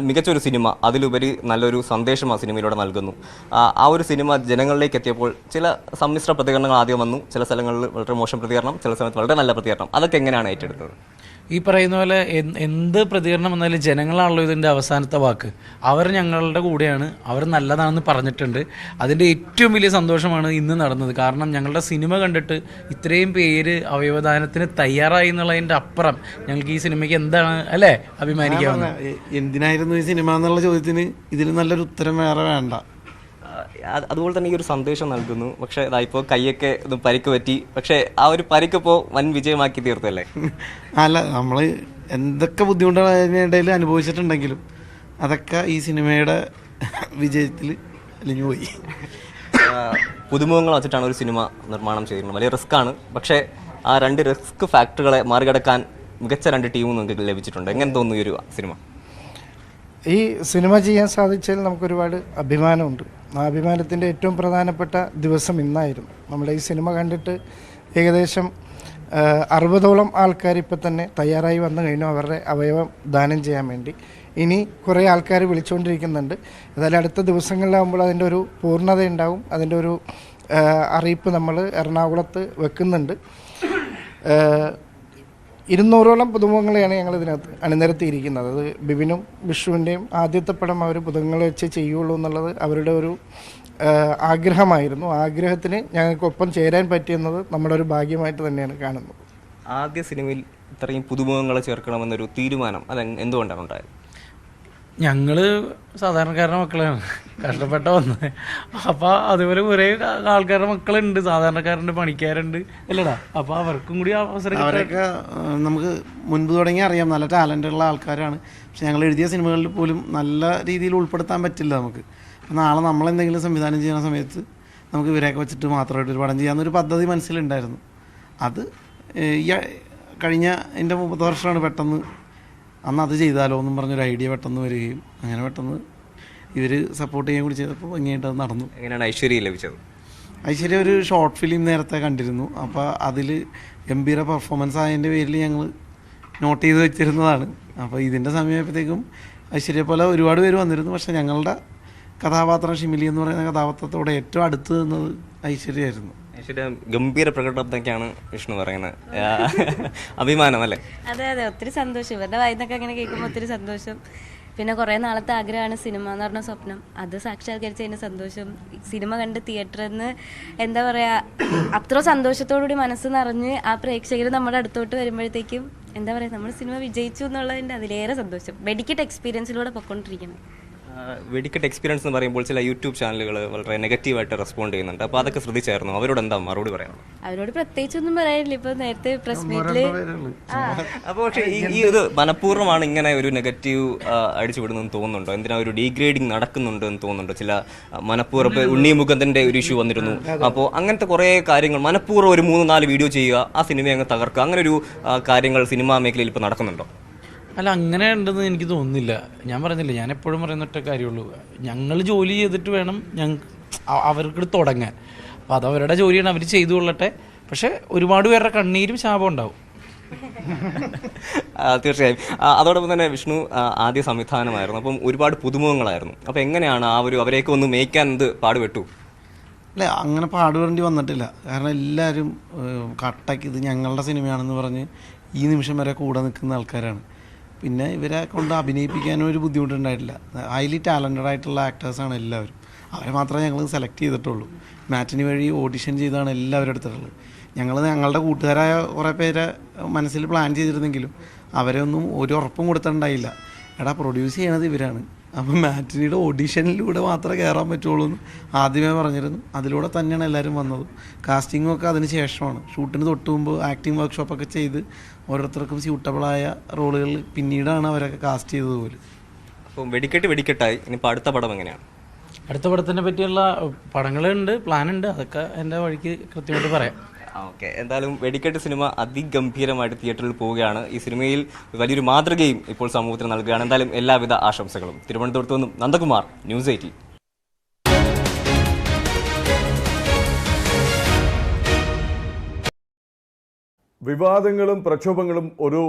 മികച്ചൊരു സിനിമ, അതിലുപരി നല്ലൊരു സന്ദേശം ആ സിനിമയിലൂടെ നൽകുന്നു. ആ ഒരു സിനിമ ജനങ്ങളിലേക്ക് എത്തിയപ്പോൾ ചില സമ്മിശ്ര പ്രതികരണങ്ങൾ ആദ്യം വന്നു. ചില സ്ഥലങ്ങളിൽ വളരെ മോശം പ്രതികരണം, ചില സമയത്ത് വളരെ നല്ല പ്രതികരണം. അതൊക്കെ എങ്ങനെയാണ് ഏറ്റെടുത്തത്? ഈ പറയുന്ന പോലെ എന്ത് പ്രതികരണം വന്നാലും ജനങ്ങളാണല്ലോ ഇതിൻ്റെ അവസാനത്തെ വാക്ക്. അവർ ഞങ്ങളുടെ കൂടെയാണ്, അവർ നല്ലതാണെന്ന് പറഞ്ഞിട്ടുണ്ട്. അതിൻ്റെ ഏറ്റവും വലിയ സന്തോഷമാണ് ഇന്ന് നടന്നത്. കാരണം ഞങ്ങളുടെ സിനിമ കണ്ടിട്ട് ഇത്രയും പേര് അവയവദാനത്തിന് തയ്യാറായി എന്നുള്ളതിൻ്റെ അപ്പുറം ഞങ്ങൾക്ക് ഈ സിനിമയ്ക്ക് എന്താണ് അല്ലേ അഭിമാനിക്കാവുന്നത്. എന്തിനായിരുന്നു ഈ സിനിമ എന്നുള്ള ചോദ്യത്തിന് ഇതിൽ നല്ലൊരു ഉത്തരം വേറെ വേണ്ട. അതുപോലെ തന്നെ ഈ ഒരു സന്ദേശം നൽകുന്നു. പക്ഷേ ഇപ്പോൾ കൈയൊക്കെ ഇത് പരിക്ക് പറ്റി, പക്ഷേ ആ ഒരു പരിക്കിപ്പോൾ വൻ വിജയമാക്കി തീർത്തല്ലേ? അല്ല, നമ്മൾ എന്തൊക്കെ ബുദ്ധിമുട്ടുകളിടയിൽ അനുഭവിച്ചിട്ടുണ്ടെങ്കിലും അതൊക്കെ ഈ സിനിമയുടെ വിജയത്തിൽ അലിഞ്ഞു പോയി. പുതുമുഖങ്ങൾ വെച്ചിട്ടാണ് ഒരു സിനിമ നിർമ്മാണം ചെയ്യുന്നത്. വലിയ റിസ്ക്കാണ്. പക്ഷേ ആ 2 റിസ്ക് ഫാക്ടറുകളെ മറികടക്കാൻ മികച്ച 2 ടീമും നിങ്ങൾക്ക് ലഭിച്ചിട്ടുണ്ട്. എങ്ങനെ തോന്നുന്നു ഈ ഒരു സിനിമ? ഈ സിനിമ ചെയ്യാൻ സാധിച്ചതിൽ നമുക്കൊരുപാട് അഭിമാനമുണ്ട്. ആ അഭിമാനത്തിൻ്റെ ഏറ്റവും പ്രധാനപ്പെട്ട ദിവസം ഇന്നായിരുന്നു. നമ്മുടെ ഈ സിനിമ കണ്ടിട്ട് ഏകദേശം 60ഓളം ആൾക്കാർ ഇപ്പോൾ തന്നെ തയ്യാറായി വന്നു കഴിഞ്ഞു അവരുടെ അവയവം ദാനം ചെയ്യാൻ വേണ്ടി. ഇനി കുറേ ആൾക്കാർ വിളിച്ചുകൊണ്ടിരിക്കുന്നുണ്ട്. ഏതായാലും അടുത്ത ദിവസങ്ങളിലാകുമ്പോൾ അതിൻ്റെ ഒരു പൂർണ്ണത ഉണ്ടാവും. അതിൻ്റെ ഒരു അറിയിപ്പ് നമ്മൾ എറണാകുളത്ത് വെക്കുന്നുണ്ട്. 200ഓളം പുതുമുഖങ്ങളെയാണ് ഞങ്ങൾ ഇതിനകത്ത് അണിനിരത്തിയിരിക്കുന്നത്. അത് ബിബിനും വിഷ്ണുവിൻ്റെയും ആദ്യത്തെ പടം അവർ പുതുമുഖങ്ങൾ വെച്ച് ചെയ്യുള്ളൂ എന്നുള്ളത് അവരുടെ ഒരു ആഗ്രഹമായിരുന്നു. ആഗ്രഹത്തിന് ഞങ്ങൾക്കൊപ്പം ചേരാൻ പറ്റിയെന്നത് നമ്മുടെ ഒരു ഭാഗ്യമായിട്ട് തന്നെയാണ് കാണുന്നത്. ആദ്യ സിനിമയിൽ ഇത്രയും പുതുമുഖങ്ങളെ ചേർക്കണമെന്നൊരു തീരുമാനം അത് എന്തുകൊണ്ടാണ് ഉണ്ടായത്? ഞങ്ങൾ സാധാരണക്കാരുടെ മക്കളാണ്, കഷ്ടപ്പെട്ട വന്നത്. അപ്പോൾ അതുപോലെ കുറേ ആൾക്കാരുടെ മക്കളുണ്ട്, സാധാരണക്കാരുണ്ട്, പണിക്കാരുണ്ട് അല്ലടാ. അപ്പോൾ അവർക്കും കൂടി അവസരം. അവരൊക്കെ നമുക്ക് മുൻപ് തുടങ്ങി അറിയാം, നല്ല ടാലൻ്റുള്ള ആൾക്കാരാണ്. പക്ഷെ ഞങ്ങൾ എഴുതിയ സിനിമകളിൽ പോലും നല്ല രീതിയിൽ ഉൾപ്പെടുത്താൻ പറ്റില്ല നമുക്ക്. നാളെ നമ്മളെന്തെങ്കിലും സംവിധാനം ചെയ്യുന്ന സമയത്ത് നമുക്ക് ഇവരെയൊക്കെ വെച്ചിട്ട് മാത്രമായിട്ട് ഒരു പടം ചെയ്യാമെന്നൊരു പദ്ധതി മനസ്സിലുണ്ടായിരുന്നു. അത് ഈ കഴിഞ്ഞ എൻ്റെ 30 വർഷമാണ് പെട്ടെന്ന് അന്ന് അത് ചെയ്താലോ എന്നും പറഞ്ഞൊരു ഐഡിയ പെട്ടെന്ന് വരികയും അങ്ങനെ പെട്ടെന്ന് ഇവർ സപ്പോർട്ട് ചെയ്യാൻ കൂടി ചെയ്തപ്പോൾ ഭംഗിയായിട്ട് അത് നടന്നു. എങ്ങനെയാണ് ഐശ്വര്യ ലഭിച്ചത്? ഐശ്വര്യ ഒരു ഷോർട്ട് ഫിലിം നേരത്തെ കണ്ടിരുന്നു. അപ്പോൾ അതിൽ ഗംഭീര പെർഫോമൻസ് ആയതിൻ്റെ പേരിൽ ഞങ്ങൾ നോട്ട് ചെയ്ത് വെച്ചിരുന്നതാണ്. അപ്പോൾ ഇതിൻ്റെ സമയമായപ്പോഴത്തേക്കും ഐശ്വര്യ പോലെ ഒരുപാട് പേര് വന്നിരുന്നു. പക്ഷേ ഞങ്ങളുടെ കഥാപാത്രം ഷിമിലി എന്ന് പറയുന്ന കഥാപാത്രത്തോടെ ഏറ്റവും അടുത്ത് നിന്നത് ഐശ്വര്യയായിരുന്നു. ഐശ്വര്യ ഗംഭീര പ്രകടനത്തൊക്കെയാണ് വിഷ്ണു പറയുന്നത്. അഭിമാനം അല്ലേ? അതെ അതെ, ഒത്തിരി സന്തോഷം. ഇവരുടെ വായിന്നൊക്കെ അങ്ങനെ കേൾക്കുമ്പോൾ ഒത്തിരി സന്തോഷം. പിന്നെ കുറേ നാളത്തെ ആഗ്രഹമാണ് സിനിമ എന്ന് പറഞ്ഞ സ്വപ്നം, അത് സാക്ഷാത്കരിച്ചതിൻ്റെ സന്തോഷം. സിനിമ കണ്ട് തിയേറ്ററിൽ നിന്ന് എന്താ പറയുക, അത്ര സന്തോഷത്തോടുകൂടി മനസ്സ് നിറഞ്ഞ് ആ പ്രേക്ഷകർ നമ്മുടെ അടുത്തോട്ട് വരുമ്പോഴത്തേക്കും എന്താ പറയുക, നമ്മൾ സിനിമ വിജയിച്ചു എന്നുള്ളതിൻ്റെ അതിലേറെ സന്തോഷം. വെടിക്കെട്ട് എക്സ്പീരിയൻസിലൂടെ പൊയ്ക്കൊണ്ടിരിക്കണം. വെടിക്കെട്ട് എക്സ്പീരിയൻസ് എന്ന് പറയുമ്പോൾ ചില യൂട്യൂബ് ചാനലുകൾ വളരെ നെഗറ്റീവായിട്ട് റെസ്പോണ്ട് ചെയ്യുന്നുണ്ട്. അപ്പോൾ അതൊക്കെ ശ്രദ്ധിച്ചായിരുന്നു. അവരോട് എന്താ മറുപടി പറയാം? അവരോട് പ്രത്യേകിച്ചൊന്നും പറയാനില്ല. ഇപ്പോൾ നേരത്തെ പ്രസ് മീറ്റില് അപ്പോൾ പക്ഷേ ഈ ഇത് മനഃപൂർവ്വമാണ് ഇങ്ങനെ ഒരു നെഗറ്റീവ് അടിച്ചു വിടുന്നതെന്ന് തോന്നുന്നുണ്ടോ? എന്തിനാ ഒരു ഡീഗ്രേഡിങ് നടക്കുന്നുണ്ട് എന്ന് തോന്നുന്നുണ്ടോ? ചില മനഃപൂർവ്വം ഉണ്ണി മുകുന്ദൻ്റെ ഒരു ഇഷ്യൂ വന്നിരുന്നു. അപ്പോൾ അങ്ങനത്തെ കുറേ കാര്യങ്ങൾ മനഃപൂർവ്വം ഒരു 3-4 വീഡിയോ ചെയ്യുക, ആ സിനിമയെ അങ്ങ് തകർക്കുക, അങ്ങനെ ഒരു കാര്യങ്ങൾ സിനിമാ മേഖലയിൽ ഇപ്പോൾ നടക്കുന്നുണ്ടോ? അല്ല, അങ്ങനെ ഉണ്ടെന്ന് എനിക്ക് തോന്നുന്നില്ല. ഞാൻ പറഞ്ഞില്ല, ഞാൻ എപ്പോഴും പറയുന്ന ഒറ്റ കാര്യമുള്ളൂ, ഞങ്ങൾ ജോലി ചെയ്തിട്ട് വേണം അവർക്ക് തുടങ്ങാൻ. അപ്പോൾ അത് അവരുടെ ജോലിയാണ്, അവർ ചെയ്തു കൊള്ളട്ടെ. പക്ഷേ ഒരുപാട് പേരുടെ കണ്ണീരും ശാപം ഉണ്ടാവും. തീർച്ചയായും. അതോടൊപ്പം തന്നെ വിഷ്ണു ആദ്യ സംവിധാനമായിരുന്നു, അപ്പം ഒരുപാട് പുതുമുഖങ്ങളായിരുന്നു. അപ്പോൾ എങ്ങനെയാണ് അവരെയൊക്കെ ഒന്ന് മേയ്ക്കാൻ എന്ത് പാടുപെട്ടു? അല്ല, അങ്ങനെ പാടുപെടേണ്ടി വന്നിട്ടില്ല. കാരണം എല്ലാവരും കട്ടയ്ക്ക് ഇത് ഞങ്ങളുടെ സിനിമയാണെന്ന് പറഞ്ഞ് ഈ നിമിഷം വരെ കൂടെ നിൽക്കുന്ന ആൾക്കാരാണ്. പിന്നെ ഇവരെ കൊണ്ട് അഭിനയിപ്പിക്കാനും ഒരു ബുദ്ധിമുട്ടുണ്ടായിട്ടില്ല. ഹൈലി ടാലൻറ്റഡ് ആയിട്ടുള്ള ആക്ടേഴ്സാണ് എല്ലാവരും. അവരെ മാത്രമേ ഞങ്ങൾ സെലക്ട് ചെയ്തിട്ടുള്ളൂ. മാറ്റിനി വഴി ഓഡിഷൻ ചെയ്താണ് എല്ലാവരും എടുത്തിട്ടുള്ളത്. ഞങ്ങളുടെ കൂട്ടുകാരായ കുറേ പേരെ മനസ്സിൽ പ്ലാൻ ചെയ്തിരുന്നെങ്കിലും അവരെ ഒന്നും ഒരു ഉറപ്പും കൊടുത്തിട്ടുണ്ടായില്ല. എടാ, പ്രൊഡ്യൂസ് ചെയ്യണത് ഇവരാണ്, അപ്പം മാറ്റിനിയുടെ ഓഡിഷനിലൂടെ മാത്രമേ കയറാൻ പറ്റുള്ളൂ എന്ന് ആദ്യമേ പറഞ്ഞിരുന്നു. അതിലൂടെ തന്നെയാണ് എല്ലാവരും വന്നത്. കാസ്റ്റിങ്ങും ഒക്കെ അതിന് ശേഷമാണ്. ഷൂട്ടിന് തൊട്ട് മുമ്പ് ആക്ടിങ് വർക്ക്ഷോപ്പൊക്കെ ചെയ്ത് ഓരോരുത്തർക്കും സ്യൂട്ടബിളായ റോളുകൾ പിന്നീടാണ് അവരൊക്കെ കാസ്റ്റ് ചെയ്തത് പോലും. അപ്പം വെടിക്കെട്ടായി. ഇനിയിപ്പോൾ അടുത്ത പടം എങ്ങനെയാണ്? അടുത്ത പടത്തിനെ പറ്റിയുള്ള പടങ്ങളുണ്ട്, പ്ലാനുണ്ട്. അതൊക്കെ എൻ്റെ വഴിക്ക് കൃത്യമായിട്ട് പറയാം. ഓക്കെ, എന്തായാലും വെടിക്കെട്ട് സിനിമ അതിഗംഭീരമായിട്ട് തിയേറ്ററിൽ പോവുകയാണ്. ഈ സിനിമയിൽ വലിയൊരു മാതൃകയും ഇപ്പോൾ സമൂഹത്തിന് നൽകുകയാണ്. എന്തായാലും എല്ലാവിധ ആശംസകളും. തിരുവനന്തപുരത്ത് നിന്നും നന്ദകുമാർ, ന്യൂസ് 18. വിവാദങ്ങളും പ്രക്ഷോഭങ്ങളും ഒരു